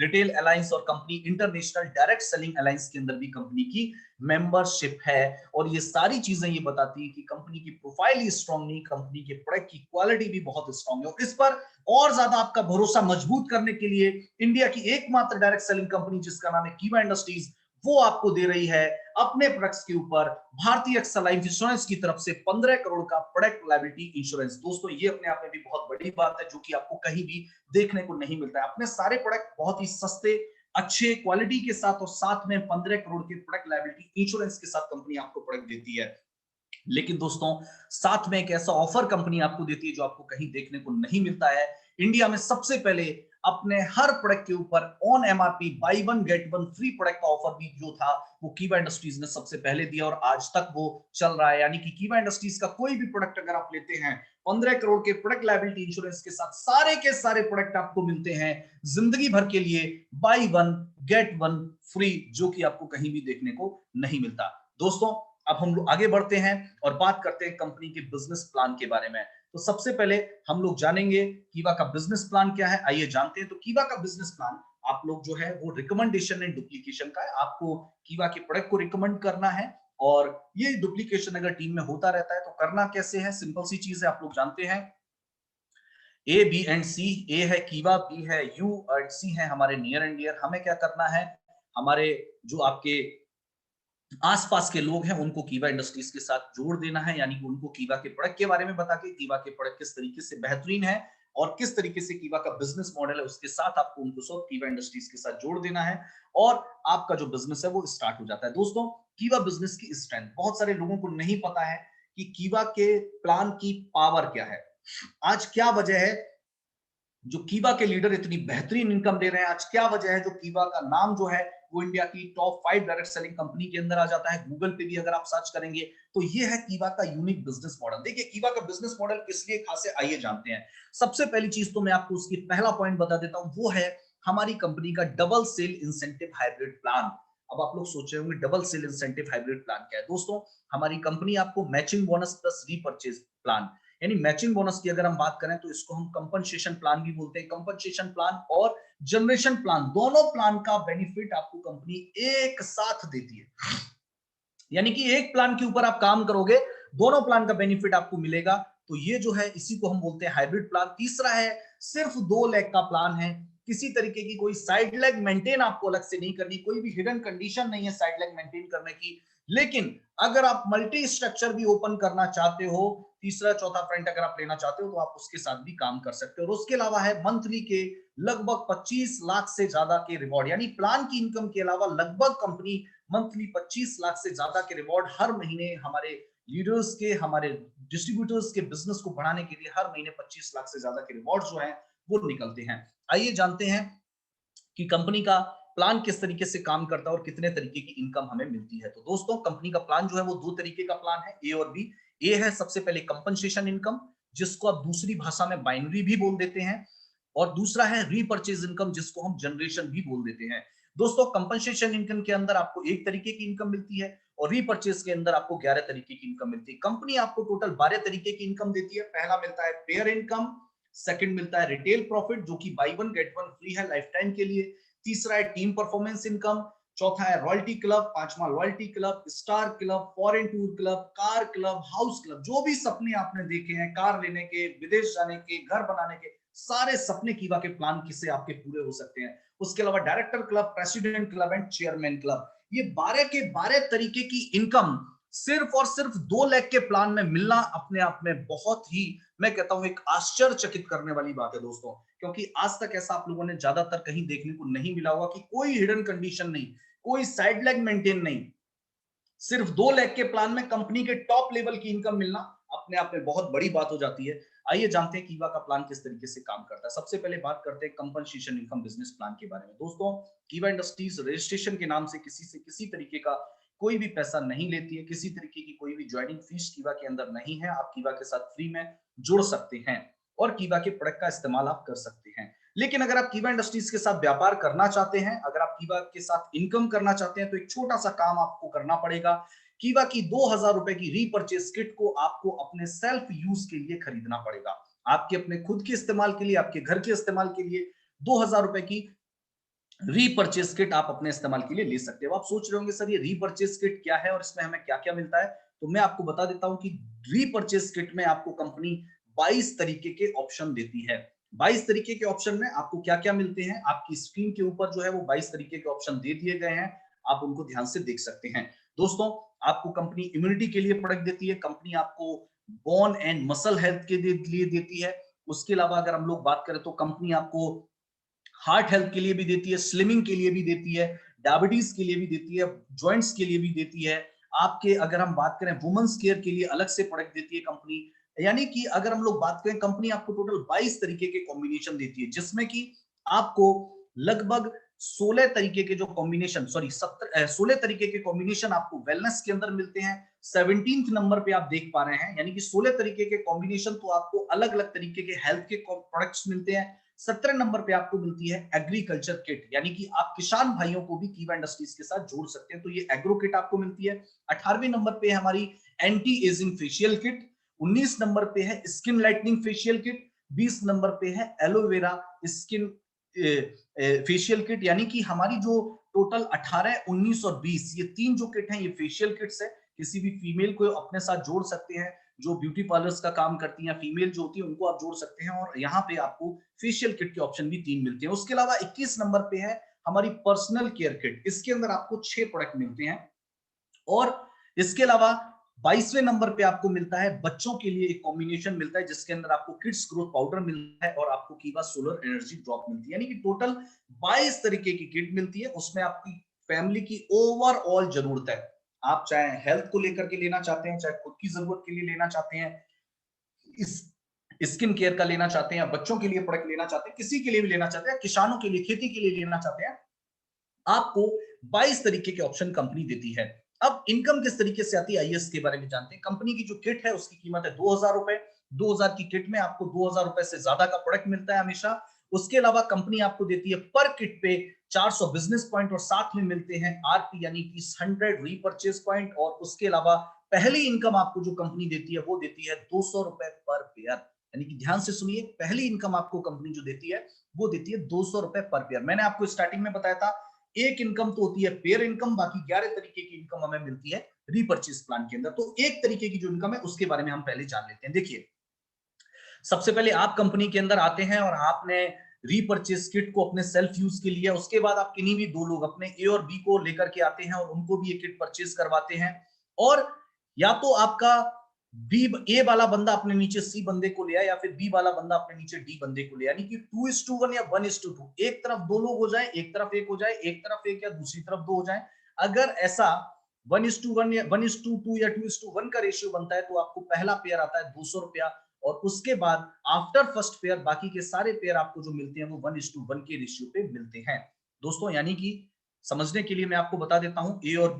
रिटेल अलायंस और company international direct selling alliance के अंदर भी कंपनी की मेंबरशिप है। और ये सारी चीजें ये बताती है कि कंपनी की प्रोफाइल ही स्ट्रांग नहीं, कंपनी के प्रोडक्ट की क्वालिटी भी बहुत स्ट्रांग है। और इस पर और ज्यादा आपका भरोसा मजबूत करने के लिए इंडिया की एकमात्र डायरेक्ट सेलिंग कंपनी जिसका नाम है कीवा इंडस्ट्रीज, वो आपको दे रही है अपने प्रोडक्ट्स के ऊपर भारतीय एक्सा लाइफ इंश्योरेंस की तरफ से 15 करोड़ का प्रोडक्ट लायबिलिटी इंश्योरेंस। दोस्तों ये अपने आप में भी बहुत बड़ी बात है, जो कि आपको कहीं भी देखने को नहीं मिलता है। अपने सारे प्रोडक्ट बहुत ही सस्ते, अच्छे क्वालिटी के साथ, और साथ में 15 करोड़ के प्रोडक्ट लायबिलिटी इंश्योरेंस के साथ कंपनी आपको प्रोडक्ट देती है। लेकिन दोस्तों साथ में एक ऐसा ऑफर कंपनी आपको देती है जो आपको कहीं देखने को नहीं मिलता है। इंडिया में सबसे पहले अपने हर प्रोडक्ट के ऊपर on MRP by one get one free product का ऑफर भी जो था वो कीवा इंडस्ट्रीज ने सबसे पहले दिया, और आज तक वो चल रहा है। यानी कि कीवा इंडस्ट्रीज का कोई भी प्रोडक्ट अगर आप लेते हैं, 15 करोड़ के प्रोडक्ट लायबिलिटी इंश्योरेंस के साथ सारे के सारे प्रोडक्ट आपको मिलते हैं जिंदगी भर के लिए by one get one free, जो कि आपको कहीं भी देखने को नहीं मिलता। दोस्तों अब हम लोग आगे बढ़ते हैं और बात करते हैं कंपनी के बिजनेस प्लान के बारे में। तो सबसे पहले हम लोग जानेंगे कीवा का बिजनेस प्लान क्या है। आइए जानते हैं। तो कीवा का बिजनेस प्लान आप लोग जो है वो रिकमेंडेशन एंड डुप्लीकेशन का है। आपको कीवा के प्रोडक्ट को रिकमेंड करना है, और ये डुप्लीकेशन अगर टीम में होता रहता है तो करना कैसे है, सिंपल सी चीज है, आप लोग जानते हैं। A, B and C, A है कीवा, B है U और C है हमारे नियर एंड डियर। हमें क्या करना है, हमारे जो आपके आसपास के लोग हैं उनको कीवा इंडस्ट्रीज के साथ जोड़ देना है। यानी कि उनको कीवा के प्रोडक्ट के बारे में बता के कीवा के प्रोडक्ट किस तरीके से बेहतरीन है और किस तरीके से कीवा का बिजनेस मॉडल है, उसके साथ आपको उनको सब कीवा इंडस्ट्रीज के साथ जोड़ देना है, और आपका जो बिजनेस है वो स्टार्ट हो जाता है। दोस्तों कीवा बिजनेस की स्ट्रेंथ बहुत सारे लोगों को नहीं पता है कि कीवा के प्लान की पावर क्या है। आज क्या वजह है जो कीवा के लीडर इतनी बेहतरीन इनकम दे रहे हैं, आज क्या वजह है जो कीवा का नाम जो है वो इंडिया की टॉप 5 डायरेक्ट सेलिंग कंपनी के अंदर आ जाता है। गूगल पे भी अगर आप सर्च करेंगे तो ये है कीवा का यूनिक बिजनेस मॉडल। देखिए कीवा का बिजनेस मॉडल किस लिए खास है, आइए जानते हैं। सबसे पहली चीज तो मैं आपको उसकी पहला पॉइंट बता देता हूं, वो है हमारी कंपनी का double sale incentive hybrid plan. अब आप लोग सोच रहे होंगे double sale incentive hybrid plan क्या है। दोस्तों हमारी कंपनी आपको matching bonus plus repurchase plan, यानी मैचिंग बोनस की अगर हम बात करें तो इसको हम कंपनसेशन प्लान भी बोलते हैं। कंपनसेशन प्लान और जनरेशन प्लान, दोनों प्लान का बेनिफिट आपको कंपनी एक साथ देती है। यानी कि एक प्लान के ऊपर आप काम करोगे, दोनों प्लान का बेनिफिट आपको मिलेगा। तो ये जो है इसी को हम बोलते हैं हाइब्रिड प्लान। तीसरा है सिर्फ 2 लाख का प्लान है, किसी तरीके की कोई साइड लेग मेंटेन आपको अलग से नहीं करनी, कोई भी हिडन कंडीशन नहीं है साइड लेग मेंटेन करने की। लेकिन अगर आप मल्टी स्ट्रक्चर भी ओपन करना चाहते हो, तीसरा चौथा फ्रंट अगर आप लेना चाहते हो तो आप उसके साथ भी काम कर सकते हो। और उसके अलावा है मंथली के लगभग 25 लाख से ज्यादा के रिवॉर्ड, यानी प्लान की इनकम के अलावा लगभग कंपनी मंथली 25 लाख से ज्यादा के रिवॉर्ड हर महीने हमारे लीडर्स के, हमारे डिस्ट्रीब्यूटर्स के बिजनेस को बढ़ाने के लिए हर महीने 25 लाख से ज्यादा के रिवॉर्ड जो हैं वो निकलते हैं। आइए जानते हैं कि कंपनी का प्लान किस तरीके से काम करता है और कितने तरीके की इनकम हमें मिलती है। तो दोस्तों कंपनी का प्लान जो है वो 2 तरीके का प्लान है, ए और बी। ए है सबसे पहले कंपनसेशन इनकम, जिसको आप दूसरी भाषा में बाइनरी भी बोल देते हैं, और दूसरा है रीपर्चेज इनकम, जिसको हम जनरेशन भी बोल देते हैं। दोस्तों कंपनसेशन इनकम के अंदर आपको एक तरीके की इनकम मिलती है और रीपर्चेज के अंदर आपको 11 तरीके की इनकम मिलती है। कंपनी आपको टोटल 12 तरीके की इनकम देती है। पहला मिलता है पेयर इनकम, सेकंड मिलता है रिटेल प्रॉफिट जो कि by one get one free है लाइफ टाइम के लिए, तीसरा है टीम परफॉर्मेंस इनकम, चौथा है रॉयल्टी क्लब, पांचवा royalty club, star club, foreign tour club, car club, house club. जो भी सपने आपने देखे हैं कार लेने के, विदेश जाने के, घर बनाने के, सारे सपने कीवा के प्लान किससे आपके पूरे हो सकते हैं। उसके अलावा director club, president club and chairman club. ये 12 के 12 तरीके की इनकम सिर्फ और सिर्फ 2 लाख के प्लान में मिलना अपने आप में बहुत ही, मैं कहता हूं, एक आश्चर्यचकित करने वाली बात है दोस्तों। क्योंकि आज तक ऐसा आप लोगों ने ज्यादातर कहीं देखने को नहीं मिला होगा कि कोई हिडन कंडीशन नहीं, कोई साइड लेग मेंटेन नहीं, सिर्फ 2 लाख के प्लान में कंपनी के टॉप लेवल की इनकम मिलना अपने आप में बहुत बड़ी बात हो जाती है। आइए जानते हैं कीवा का प्लान किस तरीके से काम करता है। सबसे पहले बात करते हैं कंपनसेशन इनकम बिजनेस प्लान के बारे में। दोस्तों कीवा इंडस्ट्रीज रजिस्ट्रेशन के नाम से किसी तरीके का कोई भी पैसा नहीं लेती है, किसी तरीके की कोई भी ज्वाइनिंग फीस कीवा के अंदर नहीं है। आप कीवा के साथ फ्री में जुड़ सकते हैं और कीवा के प्रोडक्ट का इस्तेमाल आप कर सकते हैं। लेकिन अगर आप कीवा इंडस्ट्रीज के साथ व्यापार करना चाहते हैं, अगर आप कीवा के साथ इनकम करना चाहते हैं, तो एक छोटा सा काम आपको करना पड़ेगा। कीवा की 2000 रुपए की रीपर्चेज किट को आपको अपने सेल्फ यूज के लिए खरीदना पड़ेगा। आपके अपने खुद के इस्तेमाल के लिए, आपके घर के इस्तेमाल के लिए 2000 रुपए की रीपर्चेज किट आप अपने इस्तेमाल के लिए ले सकते हो। आप सोच रहे होंगे सर ये रीपर्चेज किट क्या है और इसमें हमें क्या क्या मिलता है। तो मैं आपको बता देता हूं कि रीपर्चेज किट में आपको कंपनी 22 तरीके के ऑप्शन देती है। 22 तरीके के ऑप्शन में आपको क्या क्या मिलते हैं, आपकी स्क्रीन के ऊपर जो है वो 22 तरीके के ऑप्शन दे दिए गए हैं, आप उनको ध्यान से देख सकते हैं। दोस्तों आपको कंपनी इम्यूनिटी के लिए प्रोडक्ट देती है, कंपनी आपको बोन एंड मसल हेल्थ के लिए देती है। उसके अलावा अगर हम लोग बात करें तो कंपनी आपको हार्ट हेल्थ के लिए भी देती है, स्लिमिंग के लिए भी देती है, डायबिटीज के लिए भी देती है, जॉइंट्स के लिए भी देती है। आपके अगर हम बात करें वुमेन्स केयर के लिए अलग से प्रोडक्ट देती है कंपनी। यानी कि अगर हम लोग बात करें, कंपनी आपको टोटल 22 तरीके के कॉम्बिनेशन देती है, जिसमें कि आपको लगभग 16 तरीके के जो कॉम्बिनेशन, सॉरी 16 तरीके के कॉम्बिनेशन आपको वेलनेस के अंदर मिलते हैं। 17th नंबर पे आप देख पा रहे हैं, यानी कि 16 तरीके के कॉम्बिनेशन तो आपको अलग अलग तरीके के हेल्थ के प्रोडक्ट्स मिलते हैं। 17 नंबर पे आपको मिलती है एग्रीकल्चर किट, यानी कि आप किसान भाइयों को भी कीवा इंडस्ट्रीज के साथ जोड़ सकते हैं, तो ये एग्रो किट आपको मिलती है। 18वें नंबर पे हमारी anti ageing facial kit, 19 number पे है skin lightening facial kit, 20 number पे है एलोवेरा स्किन फेशियल किट। यानी कि हमारी जो टोटल 18, 19 और 20 ये 3 जो किट हैं ये फेशियल किट्स है। किसी भी फीमेल को अपने साथ जोड़ सकते हैं, जो ब्यूटी पार्लर्स का काम करती हैं, फीमेल जो होती है उनको आप जोड़ सकते हैं, और यहाँ पे आपको फेशियल किट के ऑप्शन भी 3 मिलते हैं। उसके अलावा 21 नंबर पे है हमारी पर्सनल केयर किट, इसके अंदर आपको 6 प्रोडक्ट मिलते हैं। और इसके अलावा 22वें नंबर पे आपको मिलता है बच्चों के लिए एक कॉम्बिनेशन मिलता है, जिसके अंदर आपको किड्स ग्रोथ पाउडर मिलता है और आपको कीवा सोलर एनर्जी ड्रॉप मिलती है। यानी कि टोटल 22 तरीके की किट मिलती है। उसमें आपकी फैमिली की ओवरऑल जरूरत है, आप चाहे हेल्थ को लेकर के लेना चाहते हैं, चाहे खुद की जरूरत के लिए लेना चाहते हैं, इस स्किन केयर का लेना चाहते हैं, या बच्चों के लिए प्रोडक्ट लेना चाहते हैं, किसी के लिए भी लेना चाहते हैं, किसानों के लिए, खेती के लिए लेना चाहते हैं, आपको 22 तरीके के ऑप्शन कंपनी देती है। अब इनकम किस तरीके से आती है आइए इसके बारे में जानते हैं। कंपनी की जो किट है उसकी कीमत है 2000 रुपए। 2000 की किट में आपको 2000 रुपए से ज्यादा का प्रोडक्ट मिलता है हमेशा। उसके अलावा कंपनी आपको देती है पर किट पे 400 बिजनेस पॉइंट और साथ में मिलते हैं आरपी, यानी कि 100 रीपर्चेज पॉइंट, और उसके अलावा पहली इनकम आपको जो कंपनी देती है वो देती है 200 रुपए पर पेयर। यानी कि ध्यान से सुनिए, पहली इनकम आपको कंपनी जो देती है वो देती है 200 रुपए पर पेयर। मैंने आपको स्टार्टिंग में बताया था एक इनकम तो होती है पेयर इनकम, बाकी 11 तरीके की इनकम हमें मिलती है रीपर्चेज प्लान के अंदर। तो एक तरीके की जो इनकम है उसके बारे में हम पहले जान लेते हैं। देखिए, सबसे पहले आप कंपनी के अंदर आते हैं और आपने रीपर्चेस किट को अपने सेल्फ यूज के लिए, उसके बाद आप किन्हीं भी दो लोग अपने ए और बी को लेकर के आते हैं और उनको भी ये किट परचेज करवाते हैं। और या तो आपका बी ए वाला बंदा अपने नीचे सी बंदे को ले आए या फिर बी वाला बंदा अपने नीचे डी बंदे को ले आए, यानी कि 2:1 या 1:2, एक तरफ दो लोग हो जाए, एक तरफ एक हो जाए, एक तरफ एक या दूसरी तरफ दो हो जाए। अगर ऐसा 1:1 या 1:2 या 2:1 का रेशियो बनता है तो आपको पहला पेयर आता है 200 रुपया, और उसके बाद आफ्टर फर्स्ट पेयर बाकी के सारे पेयर आपको जो मिलते हैं वो 1:1 के रेशियो पे मिलते हैं दोस्तों। यानी कि समझने के लिए मैं आपको बता देता हूं, ए और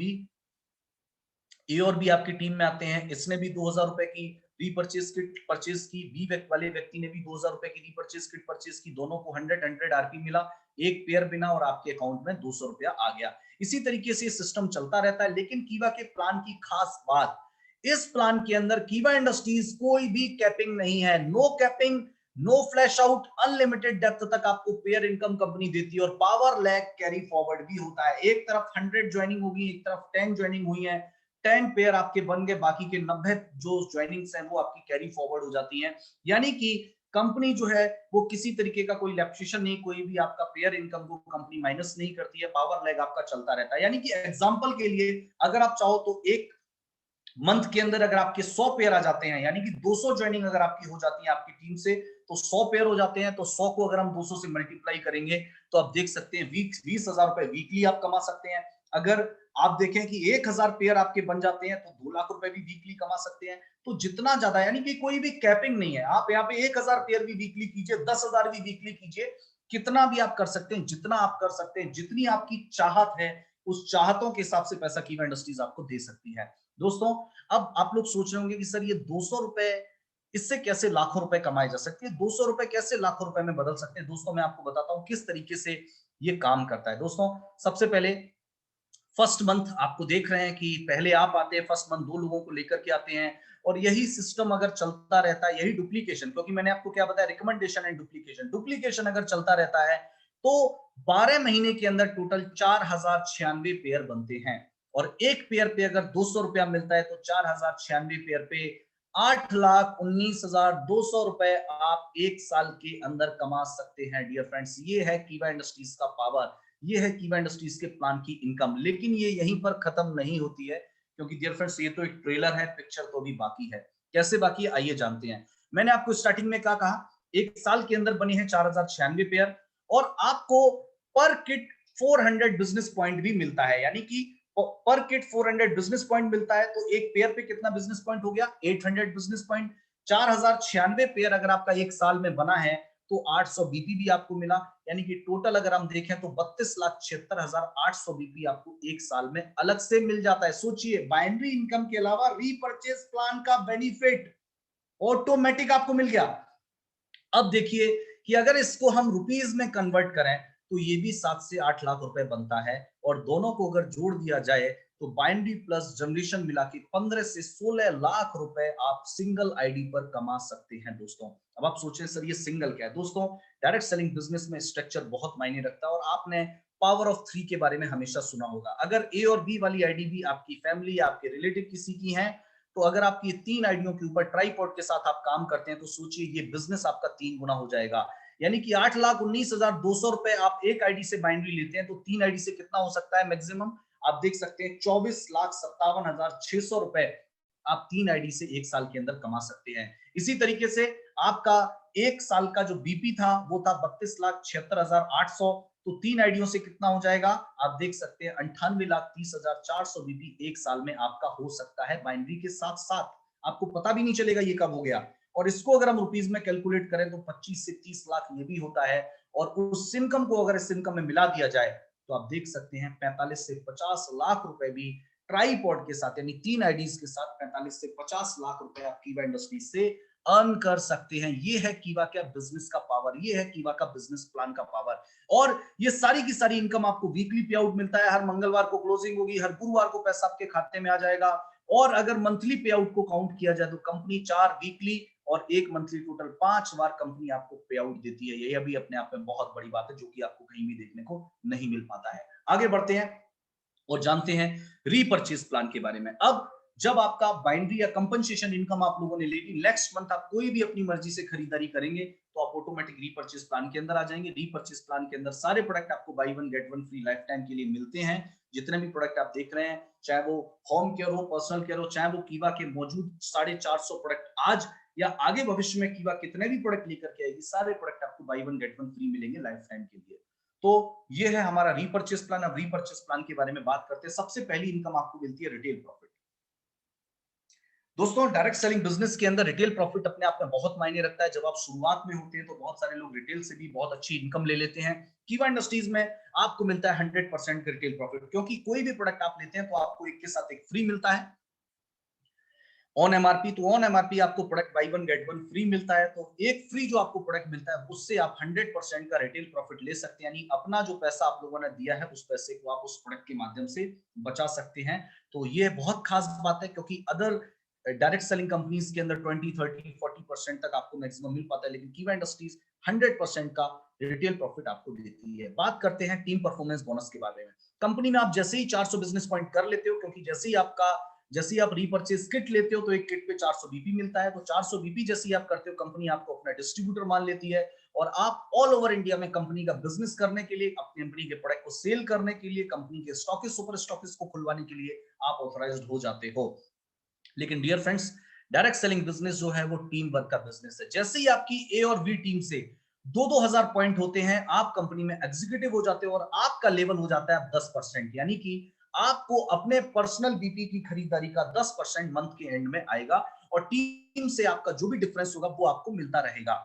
बी आपकी टीम में आते हैं, इसने भी 2000 रुपए की रीपर्चेज किट परचेज की, बी वाले व्यक्ति ने भी 2000 रुपए की रीपर्चेज किट परचेज की, दोनों को 100 आरपी मिला, एक पेयर बिना और आपके अकाउंट में 200 रुपया आ गया। इसी तरीके से सिस्टम चलता रहता है। लेकिन कीवा के प्लान की खास बात, इस प्लान के अंदर कीवा इंडस्ट्रीज कोई भी कैपिंग नहीं है, no capping, no flush out, unlimited depth तक आपको पेयर इनकम कंपनी देती है और पावर लैग कैरी फॉरवर्ड भी होता है। एक तरफ 100 ज्वाइनिंग होगी, एक तरफ 10 ज्वाइनिंग हुई है, 10 पेयर आपके बन गए, बाकी के 90 जो ज्वाइनिंग्स हैं वो आपकी कैरी फॉरवर्ड हो जाती हैं। यानी कि कंपनी जो है वो किसी तरीके का कोई लैप्सेशन नहीं, कोई भी आपका पेयर इनकम को कंपनी माइनस नहीं करती है, पावर लैग आपका चलता रहता है। यानी कि एग्जांपल के लिए अगर आप चाहो तो एक मंथ के अंदर अगर आपके 100 पेयर आ जाते हैं, यानी कि 200 ज्वाइनिंग अगर आपकी हो जाती है आपकी टीम से, तो 100 पेयर हो जाते हैं। तो 100 को अगर हम 200 से मल्टीप्लाई करेंगे तो आप देख सकते हैं 20,000 रुपए वीकली आप कमा सकते हैं। अगर आप देखें कि 1000 पेयर आपके बन जाते हैं तो 2 लाख रुपए भी वीकली कमा सकते हैं। तो जितना ज्यादा, यानी कि कोई भी कैपिंग नहीं है, आप यहाँ पे 1000 पेयर भी वीकली कीजिए, 10,000 भी वीकली कीजिए, कितना भी आप कर सकते हैं, जितना आप कर सकते हैं, जितनी आपकी चाहत है उस चाहतों के हिसाब से पैसा कीवा इंडस्ट्रीज आपको दे सकती है दोस्तों। अब आप लोग सोच रहे होंगे कि सर ये 200 रुपए, इससे कैसे लाखों रुपए कमाए जा सकते हैं, 200 रुपए कैसे लाखों रुपए में बदल सकते हैं। दोस्तों मैं आपको बताता हूं किस तरीके से ये काम करता है। दोस्तों सबसे पहले फर्स्ट मंथ आपको देख रहे हैं कि पहले आप आते हैं, फर्स्ट मंथ 2 लोगों को लेकर के आते हैं, और यही सिस्टम अगर चलता रहता है, यही डुप्लीकेशन, क्योंकि मैंने आपको क्या बताया, रिकमेंडेशन एंड डुप्लीकेशन, डुप्लीकेशन अगर चलता रहता है तो 12 महीने के अंदर टोटल 4096 पेयर बनते हैं। और एक पेयर पे अगर 200 रुपया मिलता है तो 4096 पेयर पे 8,19,200 रुपए आप एक साल के अंदर कमा सकते हैं डियर फ्रेंड्स। ये है कीवा इंडस्ट्रीज का पावर, ये है कीवा इंडस्ट्रीज के प्लान की इनकम। लेकिन ये यहीं पर खत्म नहीं होती है, क्योंकि डियर फ्रेंड्स ये तो एक ट्रेलर है, पिक्चर तो भी बाकी है। कैसे बाकी है आइए जानते हैं। मैंने आपको स्टार्टिंग में क्या कहा, एक साल के अंदर बने हैं 4096 पेयर, और आपको पर किट 400 बिजनेस पॉइंट भी मिलता है। यानी कि पर किट 400 बिजनेस पॉइंट मिलता है तो एक पेयर पे कितना बिजनेस पॉइंट हो गया, 800 बिजनेस पॉइंट। 4096 पेयर अगर आपका एक साल में बना है तो 800 बीपी भी आपको मिला, यानी कि टोटल अगर हम देखें तो 32,76,800 बीपी आपको एक साल में अलग से मिल जाता है। सोचिए, बाइनरी इनकम के अलावा रीपर्चेज प्लान का बेनिफिट ऑटोमेटिक आपको मिल गया। अब देखिए कि अगर इसको हम रुपीज में कन्वर्ट करें तो ये भी 7 से 8 लाख रुपए बनता है, और दोनों को अगर जोड़ दिया जाए तो बाइनरी प्लस जनरेशन मिला के 15 से 16 लाख रुपए आप सिंगल आईडी पर कमा सकते हैं दोस्तों। अब आप सोचें सर ये सिंगल क्या है, दोस्तों डायरेक्ट सेलिंग बिजनेस में स्ट्रक्चर बहुत मायने रखता है, और आपने पावर ऑफ 3 के बारे में हमेशा सुना होगा। अगर ए और बी वाली आईडी भी आपकी फैमिली या आपके रिलेटिव किसी की है, तो अगर आपकी 3 आईडियों के ऊपर ट्राईपॉड के साथ आप काम करते हैं तो सोचिए ये बिजनेस आपका 3 गुना हो जाएगा। यानी कि 8,19,200 रुपए आप एक आईडी से बाइनरी लेते हैं तो 3 आईडी से कितना हो सकता है मैक्सिमम, आप देख सकते हैं 24,57,600 रुपए आप 3 आईडी से एक साल के अंदर कमा सकते हैं। इसी तरीके से आपका एक साल का जो बीपी था वो था 32,76,800, तो 3 आईडियों से कितना हो जाएगा, आप देख सकते हैं 98,30,400 बीपी एक साल में आपका हो सकता है बाइनरी के साथ साथ, आपको पता भी नहीं चलेगा ये कब हो गया। और इसको अगर हम रुपीज में कैलकुलेट करें तो 25 से 30 लाख ये भी होता है, और उस इनकम को अगर इस इनकम में मिला दिया जाए तो आप देख सकते हैं 45 से 50 लाख रुपए भी ट्राईपॉड के साथ, यानी 3 आईडीज के साथ 45 से 50 लाख रुपए आप कीवा इंडस्ट्री से अर्न कर सकते हैं। ये है कीवा का बिजनेस का पावर, ये है कीवा का बिजनेस प्लान का पावर। और ये सारी की सारी इनकम आपको वीकली पे आउट मिलता है, हर मंगलवार को क्लोजिंग होगी, हर गुरुवार को पैसा आपके खाते में आ जाएगा, और अगर मंथली पे आउट को काउंट किया जाए तो कंपनी 4 वीकली और 1 मंथली टोटल 5 बार कंपनी आपको पे आउट देती है। यह भी अपने आप में बहुत बड़ी बात है जो कि आपको कहीं भी देखने को नहीं मिल पाता है। आगे बढ़ते हैं और जानते हैं रीपर्चेज प्लान के बारे में। अब जब आपका बाइनरी या कंपनसेशन इनकम आप लोगों ने ले ली, नेक्स्ट मंथ आप कोई भी अपनी मर्जी से खरीदारी करेंगे तो आप ऑटोमेटिक रीपर्चेज प्लान के अंदर आ जाएंगे। रीपर्चेज प्लान के अंदर सारे प्रोडक्ट आपको by one get one free life time के लिए मिलते हैं। जितने भी प्रोडक्ट आप देख रहे हैं, चाहे वो होम केयर हो, पर्सनल केयर हो, चाहे वो कीवा के मौजूद 450 प्रोडक्ट आज या आगे भविष्य में कीवा कितने भी प्रोडक्ट लेकर के आएगी, सारे प्रोडक्ट आपको by one get one free मिलेंगे लाइफ टाइम के लिए। तो ये है हमारा रीपर्चेस प्लान। अब रीपर्चेस प्लान के बारे में बात करते हैं। सबसे पहली इनकम आपको मिलती है रिटेल प्रॉफिट। दोस्तों, डायरेक्ट सेलिंग बिजनेस के अंदर रिटेल प्रॉफिट अपने आप में बहुत मायने रखता है। जब आप शुरुआत में होते हैं तो बहुत सारे लोग रिटेल से भी बहुत अच्छी इनकम ले लेते हैं। कीवा इंडस्ट्रीज में आपको मिलता है 100% रिटेल प्रॉफिट, क्योंकि कोई भी प्रोडक्ट आप लेते हैं तो आपको एक के साथ एक फ्री मिलता है ऑन एमआरपी। तो ऑन एमआरपी आपको product by one get one free मिलता है, तो एक फ्री जो आपको प्रोडक्ट मिलता है उससे आप 100% का रिटेल प्रॉफिट ले सकते हैं। यानी अपना जो पैसा आप लोगों ने दिया है उस पैसे को आप उस प्रोडक्ट के माध्यम से बचा सकते हैं। तो ये बहुत खास बात है, क्योंकि अदर डायरेक्ट सेलिंग कंपनीज के अंदर 20, 30, 40% तक आपको मैक्सिमम मिल पाता है, लेकिन कीवा इंडस्ट्रीज 100% का रिटेल प्रॉफिट आपको देती है। बात करते हैं टीम परफॉर्मेंस बोनस के बारे में। कंपनी में आप जैसे ही 400 बिजनेस पॉइंट कर लेते हो, क्योंकि जैसे ही आप रीपर्चेज किट लेते हो तो एक किट पे 400 बीपी मिलता है, तो 400 बीपी जैसे ही आप करते हो कंपनी आपको अपना डिस्ट्रीब्यूटर मान लेती है और आप ऑल ओवर इंडिया में कंपनी का बिजनेस करने के लिए, अपनी कंपनी के प्रोडक्ट को सेल करने के लिए, कंपनी के स्टॉकिस्ट सुपर स्टॉकिस्ट को खुलवाने के लिए आप ऑथराइज्ड हो जाते हो। लेकिन dear friends, direct selling business जो है वो टीम वर्क का बिजनेस है। जैसे ही आपकी ए और बी टीम से 2-2000 पॉइंट होते हैं, आप कंपनी में एग्जीक्यूटिव हो जाते हो और आपका लेवल हो जाता है 10%। यानी कि आपको अपने पर्सनल बीपी की खरीदारी का 10% मंथ के एंड में आएगा और टीम से आपका जो भी डिफरेंस होगा वो आपको मिलता रहेगा।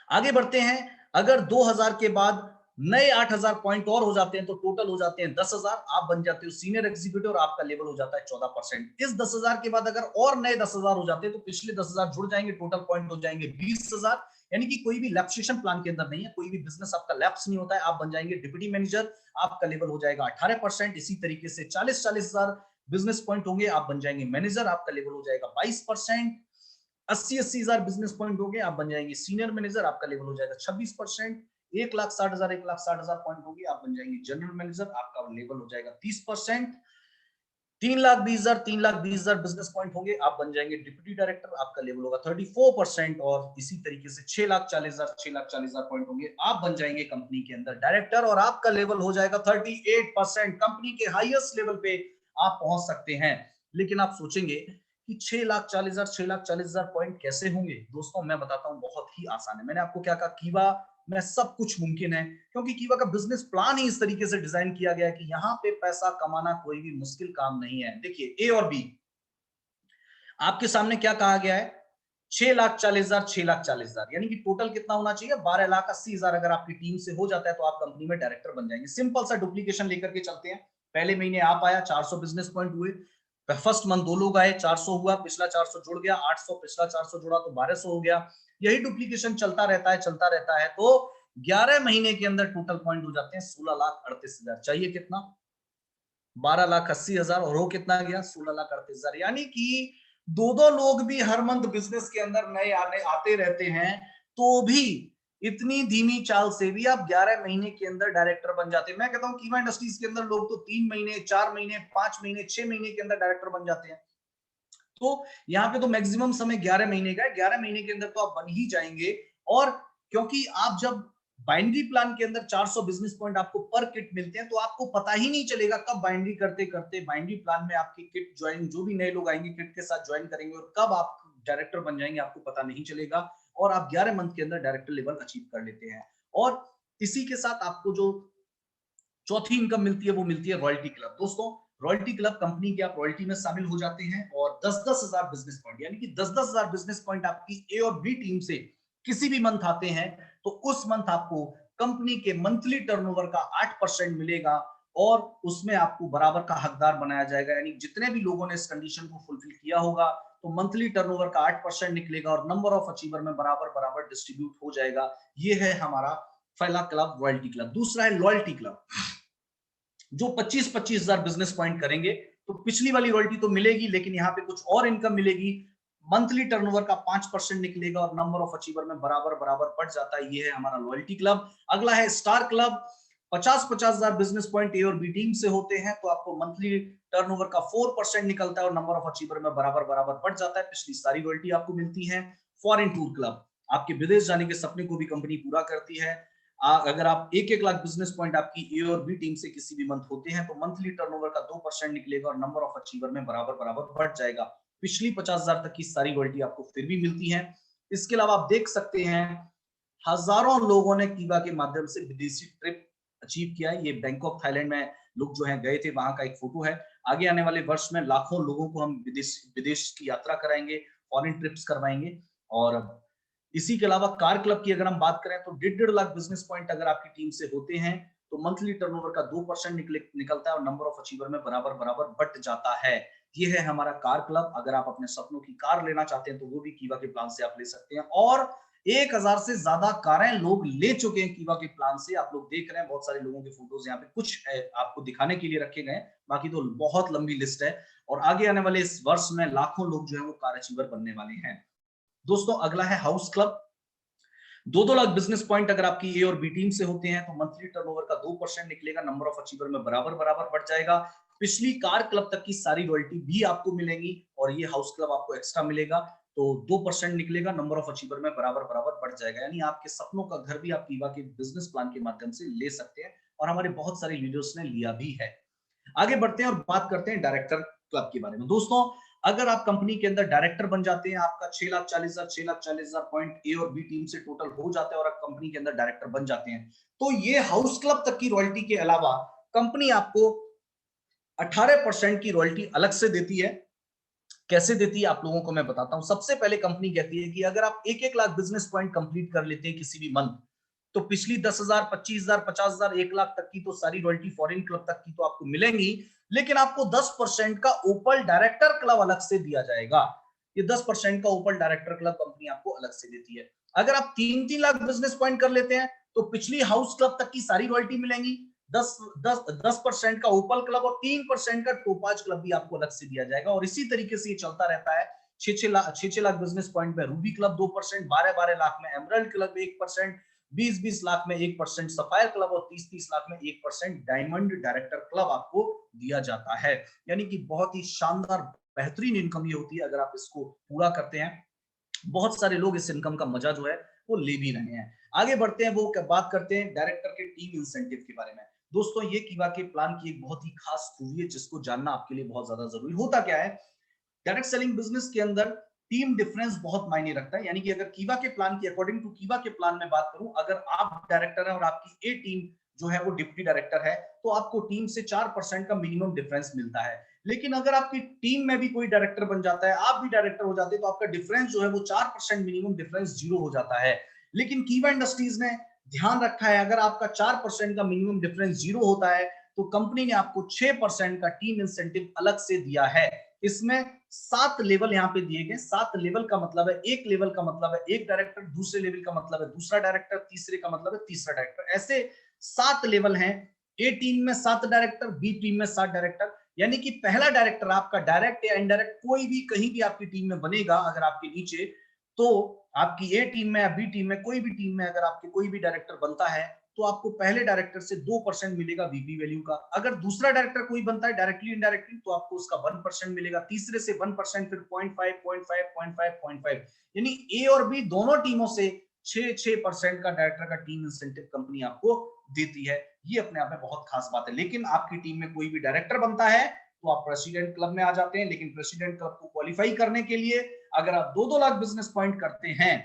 आगे बढ़ते हैं। अगर 2000 के बाद नए 8000 पॉइंट और हो जाते हैं तो टोटल हो जाते हैं 10,000। आप बन जाते हो सीनियर एग्जीक्यूटिव और आपका लेवल हो जाता है 14%। इस 10,000 के बाद अगर और नए 10,000 हो जाते हैं तो पिछले 10,000 जुड़ जाएंगे, टोटल पॉइंट हो जाएंगे 20,000। यानी कि कोई भी लैप्सेशन प्लान के अंदर नहीं है, कोई भी बिजनेस आपका लैप्स नहीं होता है। आप बन जाएंगे डिप्टी मैनेजर, आपका लेवल हो जाएगा 18%। इसी तरीके से 40,000 बिजनेस पॉइंट होंगे, आप बन जाएंगे मैनेजर, आपका लेवल हो जाएगा 22%। 80,000 बिजनेस पॉइंट हो गए, आप बन जाएंगे सीनियर मैनेजर, आपका लेवल हो जाएगा 26%। 1,60,000 पॉइंट होगी, आप बन जाएंगे जनरल मैनेजर, आपका लेवल हो जाएगा 30%। 3,20,000 बिजनेस पॉइंट होंगे, आप बन जाएंगे डिप्टी डायरेक्टर, आपका लेवल होगा 34%। और इसी तरीके से 6,40,000 पॉइंट होंगे, आप बन जाएंगे कंपनी के अंदर डायरेक्टर और आपका लेवल हो जाएगा 38%। कंपनी के हाईएस्ट लेवल पे आप पहुंच सकते हैं। लेकिन आप सोचेंगे कि 6,40,000 पॉइंट कैसे होंगे? दोस्तों, मैं बताता हूं, बहुत ही आसान है। मैंने आपको क्या कहा, कीवा में सब कुछ मुमकिन है, क्योंकि कीवा का बिजनेस प्लान ही इस तरीके से डिजाइन किया गया है कि यहाँ पे पैसा कमाना कोई भी मुश्किल काम नहीं है। देखिए, ए और बी आपके सामने क्या कहा गया है, 6,40,000 यानी कि टोटल कितना होना चाहिए, 12,80,000। अगर आपकी टीम से हो जाता है तो आप कंपनी में डायरेक्टर बन जाएंगे। सिंपल सा डुप्लीकेशन लेकर के चलते हैं। पहले महीने आप आया, 400 बिजनेस पॉइंट हुए, फर्स्ट मंथ 2 लोग आए, 400 हुआ, पिछला 400 जुड़ गया, 800, पिछला 400 जुड़ा तो 1200 हो गया। यही डुप्लीकेशन चलता रहता है। तो 11 महीने के अंदर टोटल पॉइंट हो जाते हैं 16,38,000। चाहिए कितना, 12,80,000 और हो कितना गया, 16,38,000। यानी कि दो लोग भी हर मंथ बिजनेस के अंदर नए आते रहते हैं, तो भी इतनी धीमी चाल से भी आप 11 महीने के अंदर डायरेक्टर बन जाते हैं। मैं कहता हूं कीवा इंडस्ट्रीज के अंदर लोग तो 3 महीने, 4 महीने, 5 महीने, 6 महीने के अंदर डायरेक्टर बन जाते हैं। तो यहाँ पे तो मैक्सिमम समय 11 महीने का है। 11 महीने के अंदर तो आप बन ही जाएंगे। और क्योंकि आप जब बाइनरी प्लान के अंदर 400 बिजनेस पॉइंट आपको पर किट मिलते हैं, तो आपको पता ही नहीं चलेगा कब बाइनरी करते करते बाइनरी प्लान में आपकी किट ज्वाइन, जो भी नए लोग आएंगे किट के साथ ज्वाइन करेंगे, और कब आप डायरेक्टर बन जाएंगे आपको पता नहीं चलेगा। और आप 11 मंथ के अंदर डायरेक्टर लेवल अचीव कर लेते हैं। और इसी के साथ आपको जो चौथी इनकम मिलती है वो मिलती है रॉयल्टी क्लब। दोस्तों, रॉयल्टी क्लब कंपनी के आप रॉयल्टी में शामिल हो जाते हैं और 10,000 बिजनेस पॉइंट, यानी कि 10,000 बिजनेस पॉइंट आपकी ए और बी टीम से किसी भी मंथ आते हैं तो उस मंथ आपको कंपनी के मंथली टर्नओवर का 8% मिलेगा और उसमें आपको बराबर का हकदार बनाया जाएगा। यानी जितने भी लोगों ने इस कंडीशन को फुलफिल किया होगा तो मंथली टर्नओवर का 8% निकलेगा और नंबर ऑफ अचीवर में बराबर बराबर डिस्ट्रीब्यूट हो जाएगा। ये है हमारा पहला क्लब, रॉयल्टी क्लब। दूसरा है लॉयल्टी क्लब, जो 25,000 बिजनेस पॉइंट करेंगे तो पिछली वाली रॉयल्टी तो मिलेगी, लेकिन यहाँ पे कुछ और इनकम मिलेगी। मंथली टर्नओवर का 5% निकलेगा और नंबर ऑफ अचीवर में बराबर बराबर बढ़ जाता है। ये है हमारा लॉयल्टी क्लब। अगला है स्टार क्लब। 50-50 हजार बिजनेस पॉइंट ए और बी टीम से होते हैं, तो आपको मंथली टर्नओवर का 4% निकलता है और नंबर ऑफ अचीवर में बराबर बराबर बढ़ जाता है। पिछली सारी रॉयल्टी आपको मिलती है। फॉरेन टूर क्लब, आपके विदेश जाने के सपने को भी कंपनी पूरा करती है। अगर आप 1-1 लाख बिजनेस पॉइंट आपकी ए और बी टीम से किसी भी मंथ होते हैं, तो मंथली टर्नओवर का 2% निकलेगा और नंबर ऑफ अचीवर में बराबर बराबर बढ़ जाएगा। पिछली 50,000 तक की सारी रॉयल्टी आपको फिर भी मिलती है। इसके अलावा आप देख सकते हैं हजारों लोगों ने कीवा के माध्यम से विदेशी ट्रिप अचीव किया है। ये बैंकॉक थाईलैंड में लोग जो हैं गए थे, वहां का एक फोटो है। आगे आने वाले वर्ष में लाखों लोगों को हम विदेश की यात्रा कराएंगे, फॉरेन ट्रिप्स करवाएंगे। और इसी के अलावा कार क्लब की अगर हम बात करें, तो 1.5 लाख बिजनेस पॉइंट अगर आपकी टीम से होते हैं, तो मंथली टर्नओवर का 2% निकलता है और नंबर ऑफ अचीवर में बराबर बराबर बढ़ जाता है। ये है हमारा कार क्लब। अगर आप अपने सपनों की कार लेना चाहते हैं, तो वो भी कीवा के प्लान से आप ले सकते हैं। और 1000 से ज्यादा कारें लोग ले चुके हैं कीवा के प्लान से। आप लोग देख रहे हैं बहुत सारे लोगों के फोटोज यहाँ पे कुछ आपको दिखाने के लिए रखे गए, बाकी तो बहुत लंबी लिस्ट है। और आगे आने वाले इस वर्ष में लाखों लोग जो है वो कार अचीवर बनने वाले हैं। दोस्तों अगला है house club. 2-2 lakh business point अगर आपकी ए और बी टीम से होते हैं, तो मंथली टर्नओवर का 2% निकलेगा, नंबर ऑफ अचीवर में बराबर बराबर बढ़ जाएगा। पिछली कार क्लब तक की सारी रॉयल्टी भी आपको मिलेंगी और ये हाउस क्लब आपको एक्स्ट्रा मिलेगा, तो 2% निकलेगा, नंबर ऑफ अचीवर में बराबर बराबर बढ़ जाएगा। यानी आपके सपनों का घर भी आप कीवा के बिजनेस प्लान के माध्यम से ले सकते हैं और हमारे बहुत सारे लीडर्स ने लिया भी है। आगे बढ़ते हैं और बात करते हैं डायरेक्टर क्लब के बारे में। दोस्तों अगर आप कंपनी के अंदर डायरेक्टर बन जाते हैं, आपका 6,40,000 पॉइंट ए और बी टीम से टोटल हो जाता है और आप कंपनी के अंदर डायरेक्टर बन जाते हैं, तो ये हाउस क्लब तक की रॉयल्टी के अलावा कंपनी आपको 18% की रॉयल्टी अलग से देती है। कैसे देती है आप लोगों को मैं बताता हूं। सबसे पहले कंपनी कहती है कि अगर आप 1-1 लाख बिजनेस पॉइंट कंप्लीट कर लेते हैं किसी भी मंथ, तो पिछली 10,000, 25,000, 50,000, 1 लाख तक की तो सारी रॉयल्टी फॉरेन क्लब तक की तो आपको मिलेंगी, लेकिन आपको 10% का ओपल डायरेक्टर क्लब अलग से दिया जाएगा। ये 10% का ओपल डायरेक्टर क्लब कंपनी आपको अलग से देती है। अगर आप 3-3 लाख बिजनेस पॉइंट कर लेते हैं, तो पिछली हाउस क्लब तक की सारी रॉयल्टी मिलेंगी। 10% का ओपल क्लब और 3% का टोपाज क्लब भी आपको अलग से दिया जाएगा। और इसी तरीके से ये चलता रहता है। 6-6 लाख बिजनेस पॉइंट में रूबी क्लब 2%, 12-12 लाख में एमरल्ड क्लब 1%, 20-20 लाख में 1% सफायर क्लब और 30-30 लाख में 1% डायमंड डायरेक्टर क्लब आपको दिया जाता है। यानी कि बहुत ही शानदार बेहतरीन इनकम ये होती है अगर आप इसको पूरा करते हैं। बहुत सारे लोग इस इनकम का मजा जो है वो ले भी रहे हैं। आगे बढ़ते हैं, वो बात करते हैं डायरेक्टर के टीम इंसेंटिव के बारे में। दोस्तों ये कीवा के प्लान की एक बहुत ही खास खूबी है जिसको जानना आपके लिए बहुत ज्यादा जरूरी होता क्या है। डायरेक्ट सेलिंग बिजनेस के अंदर टीम डिफरेंस बहुत मायने रखता है। यानी कि अगर कीवा के प्लान की अकॉर्डिंग टू कीवा के प्लान में बात करूं, अगर आप डायरेक्टर है और आपकी ए टीम जो है वो डिप्टी डायरेक्टर है, तो आपको टीम से 4% का मिनिमम डिफरेंस मिलता है। लेकिन अगर आपकी टीम में भी कोई डायरेक्टर बन जाता है, आप भी डायरेक्टर हो जाते हैं, तो आपका डिफरेंस जो है वो 4% मिनिमम डिफरेंस 0 हो जाता है। लेकिन कीवा इंडस्ट्रीज ने ध्यान रखा है, अगर आपका 4% का मिनिमम डिफरेंस 0 होता है, तो कंपनी ने आपको 6% का टीम इंसेंटिव अलग से दिया है। इसमें 7 लेवल यहाँ पे दिए गए। 7 लेवल का मतलब है, एक लेवल का मतलब है एक डायरेक्टर, दूसरे लेवल का मतलब है दूसरा डायरेक्टर, तीसरे का मतलब है तीसरा डायरेक्टर। ऐसे 7 लेवल हैं। ए टीम में 7 डायरेक्टर, बी टीम में 7 डायरेक्टर। यानी कि पहला डायरेक्टर आपका डायरेक्ट या इनडायरेक्ट कोई भी कहीं भी आपकी टीम में बनेगा अगर आपके नीचे, तो आपकी ए टीम में या बी टीम में कोई भी टीम में अगर आपके कोई भी डायरेक्टर बनता है, तो आपको पहले डायरेक्टर से 2% मिलेगा वीपी वैल्यू का। अगर दूसरा डायरेक्टर कोई बनता है डायरेक्टली इनडायरेक्टली, तो आपको उसका 1% मिलेगा, तीसरे से 1%, फिर 0.5, 0.5, 0.5, 0.5। यानी ए और बी दोनों टीमों से 6% का डायरेक्टर का टीम इंसेंटिव कंपनी आपको देती है। ये अपने आप में बहुत खास बात है। लेकिन आपकी टीम में कोई भी डायरेक्टर बनता है, तो आप प्रेसिडेंट क्लब में आ जाते हैं। लेकिन प्रेसिडेंट क्लब को क्वालिफाई करने के लिए अगर आप 2-2 लाख बिजनेस पॉइंट करते हैं,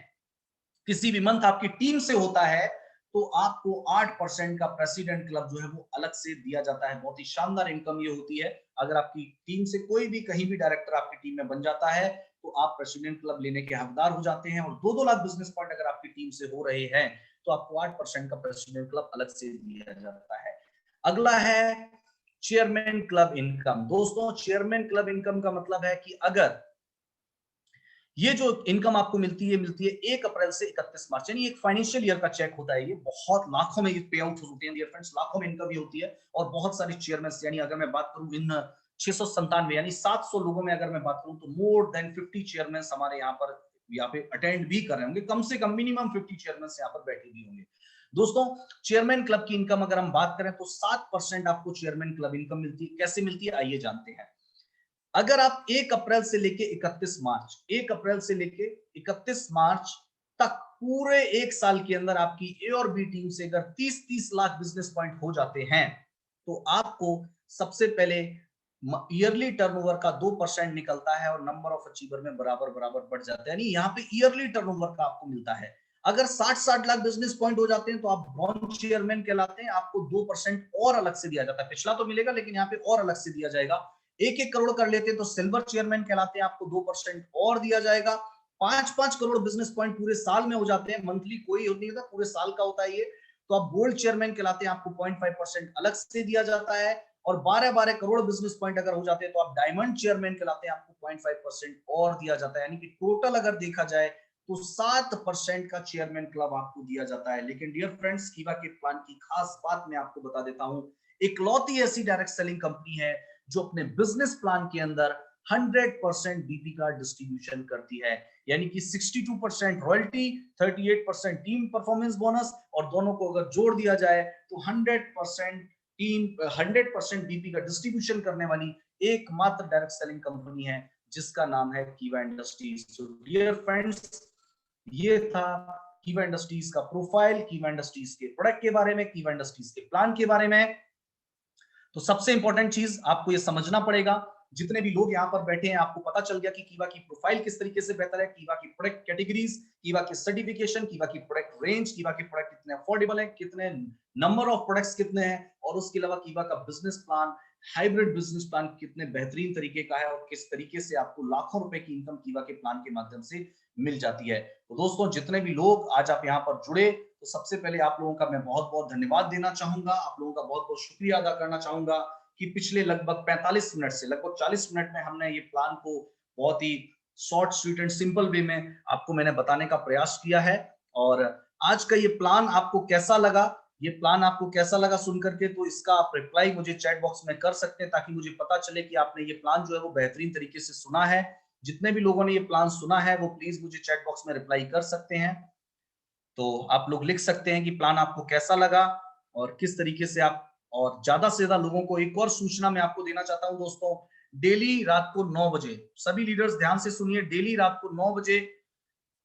किसी भी मंथ आपकी टीम से होता है, तो आपको 8% का प्रेसिडेंट क्लब जो है वो अलग से दिया जाता है। बहुत ही शानदार इनकम ये होती है। अगर आपकी टीम से कोई भी कहीं भी डायरेक्टर आपकी टीम में बन जाता है, तो आप प्रेसिडेंट क्लब लेने के हकदार हो जाते हैं। और 2-2 लाख बिजनेस पॉइंट अगर आपकी टीम से हो रहे हैं, तो आपको 8% का प्रेसिडेंट क्लब अलग से दिया जाता है। अगला है चेयरमैन क्लब इनकम। दोस्तों चेयरमैन क्लब इनकम का मतलब है कि अगर ये जो इनकम आपको मिलती है 1 अप्रैल से 31 मार्च, यानी एक फाइनेंशियल ईयर का चेक होता है। ये बहुत लाखों में पे आउट होते हैं डियर फ्रेंड्स, लाखों में इनकम ये होती है। और बहुत सारे चेयरमैन, यानी अगर मैं बात करूं इन 697 यानी 700 लोगों में अगर मैं बात करूं तो मोर देन 50 चेयरमैन हमारे यहाँ पे अटेंड भी कर रहे होंगे, कम से कम मिनिमम 50 चेयरमैन यहाँ पर बैठे भी होंगे। दोस्तों, चेयरमैन क्लब की इनकम अगर हम बात करें तो 7% आपको चेयरमैन क्लब इनकम मिलती है। कैसे मिलती है आइए जानते हैं। अगर आप 1 अप्रैल से लेके 31 मार्च 1 अप्रैल से लेके 31 मार्च तक पूरे 1 साल के अंदर आपकी ए और बी टीम से अगर 30-30 लाख बिजनेस पॉइंट हो जाते हैं तो आपको सबसे पहले ईयरली टर्नओवर का 2% निकलता है और नंबर ऑफ अचीवर में बराबर बराबर बढ़ जाता है। यानी यहाँ पे ईयरली टर्नओवर का आपको मिलता है। अगर 60-60 लाख बिजनेस पॉइंट हो जाते हैं तो आप बॉन्ड चेयरमैन कहलाते हैं, आपको 2% और अलग से दिया जाता है। पिछला तो मिलेगा लेकिन यहाँ पे और अलग से दिया जाएगा। 1-1 करोड़ कर लेते हैं तो सिल्वर चेयरमैन कहलाते हैं, आपको 2% और दिया जाएगा। 5-5 करोड़ बिजनेस पॉइंट पूरे साल में हो जाते हैं, मंथली कोई नहीं होता, पूरे साल का होता है ये, तो आप गोल्ड चेयरमैन कहलाते हैं, आपको 0.5% अलग से दिया जाता है। और 12-12 करोड़ बिजनेस पॉइंट अगर हो जाते हैं तो आप डायमंड चेयरमैन कहलाते हैं, आपको 0.5% और दिया जाता है। यानी कि टोटल अगर देखा जाए तो 7% का चेयरमैन क्लब आपको दिया जाता है। लेकिन डियर फ्रेंड्स, कीवा के प्लान की खास बात मैं आपको बता देता हूं, इकलौती ऐसी डायरेक्ट सेलिंग कंपनी है जो अपने बिजनेस प्लान के अंदर 100% बीपी का डिस्ट्रीब्यूशन करती है। यानी कि 62% रॉयल्टी, 38% टीम परफॉर्मेंस बोनस, और दोनों को अगर जोड़ दिया जाए तो 100% बीपी का डिस्ट्रीब्यूशन करने वाली एकमात्र डायरेक्ट सेलिंग कंपनी है जिसका नाम है कीवा इंडस्ट्रीज। सो डियर फ्रेंड्स, ये था कीवा इंडस्ट्रीज का प्रोफाइल, कीवा इंडस्ट्रीज के प्रोडक्ट के बारे में, कीवा इंडस्ट्रीज के प्लान के बारे में। तो सबसे इंपॉर्टेंट चीज आपको ये समझना पड़ेगा, जितने भी लोग यहाँ पर बैठे हैं आपको पता चल गया कि कीवा की प्रोफाइल किस तरीके से बेहतर है, कीवा की प्रोडक्ट कैटेगरीज, कीवा की सर्टिफिकेशन, कीवा की प्रोडक्ट रेंज, कीवा के प्रोडक्ट कितने अफोर्डेबल है, कितने नंबर ऑफ प्रोडक्ट्स कितने हैं, और उसके अलावा कीवा का business plan, hybrid business plan कितने बेहतरीन तरीके का है और किस तरीके से आपको लाखों रुपए की इनकम कीवा के प्लान के माध्यम से मिल जाती है। तो दोस्तों, जितने भी लोग आज आप यहाँ पर जुड़े, तो सबसे पहले आप लोगों का मैं बहुत बहुत धन्यवाद देना चाहूंगा, आप लोगों का बहुत बहुत शुक्रिया अदा करना चाहूंगा कि पिछले लगभग 45 मिनट से लगभग 40 मिनट में हमने ये प्लान को बहुत ही short, sweet and simple way में आपको मैंने बताने का प्रयास किया है। और आज का ये प्लान आपको कैसा लगा, ये प्लान आपको कैसा लगा सुन करके, तो इसका आप रिप्लाई मुझे चैट बॉक्स में कर सकते हैं ताकि मुझे पता चले कि आपने ये प्लान जो है वो बेहतरीन तरीके से सुना है। जितने भी लोगों ने ये प्लान सुना है वो प्लीज मुझे चैट बॉक्स में रिप्लाई कर सकते हैं। तो आप लोग लिख सकते हैं कि प्लान आपको कैसा लगा और किस तरीके से आप, और ज्यादा से ज्यादा लोगों को एक और सूचना मैं आपको देना चाहता हूं दोस्तों, डेली रात को 9 बजे, सभी लीडर्स ध्यान से सुनिए, डेली रात को 9 बजे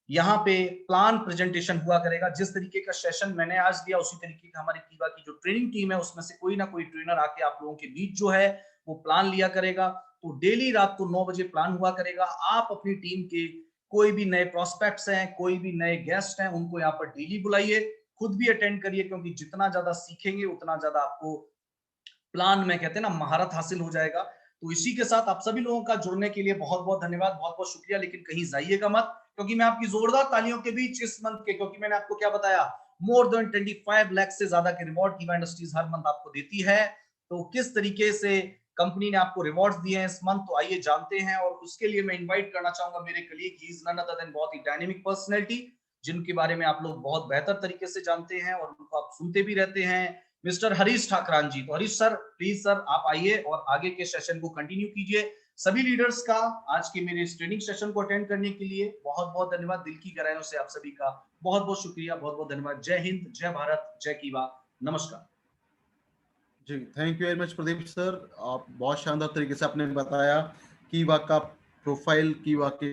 यहाँ पे प्लान प्रेजेंटेशन हुआ करेगा। जिस तरीके का सेशन मैंने आज दिया उसी तरीके का हमारी कीवा की जो ट्रेनिंग टीम है उसमें से कोई ना कोई ट्रेनर आके आप लोगों के बीच जो है वो प्लान लिया करेगा। तो डेली रात को 9 बजे प्लान हुआ करेगा। आप अपनी टीम के कोई भी नए प्रोस्पेक्ट्स हैं, कोई भी नए गेस्ट हैं, उनको यहाँ पर डेली बुलाइए, खुद भी अटेंड करिए, क्योंकि जितना ज्यादा सीखेंगे उतना ज्यादा आपको प्लान में कहते हैं ना महारत हासिल हो जाएगा। तो इसी के साथ आप सभी लोगों का जुड़ने के लिए बहुत बहुत धन्यवाद, बहुत बहुत शुक्रिया। लेकिन कहीं जाइएगा मत, क्योंकि मैं आपकी जोरदार तालियों के बीच इस मंथ के, क्योंकि मैंने आपको क्या बताया, मोर देन 25 लाख से ज्यादा के रिवॉर्ड कीवा इंडस्ट्रीज हर मंथ आपको देती है। तो किस तरीके से कंपनी ने आपको रिवॉर्ड्स दिए हैं इस मंथ, तो आइए जानते हैं। और उसके लिए मैं इनवाइट करना चाहूंगा मेरे colleague, he is none other than बहुत ही डायनेमिक पर्सनैलिटी, जिनके बारे में आप लोग बहुत बेहतर तरीके से जानते हैं और उनको आप सुनते भी रहते हैं, मिस्टर हरीश ठाकरान जी। तो हरीश सर, प्लीज सर आप आइए और आगे के सेशन को कंटिन्यू कीजिए। सभी लीडर्स का आज के मेरे इस ट्रेनिंग सेशन को अटेंड करने के लिए बहुत बहुत धन्यवाद, दिल की गहराइयों से आप सभी का बहुत बहुत शुक्रिया, बहुत बहुत धन्यवाद। जय हिंद, जय भारत, जय कीवा, नमस्कार। जी, thank you very much Pradeep sir, आप बहुत शानदार तरीके से आपने बताया कीवा का प्रोफाइल, कीवा के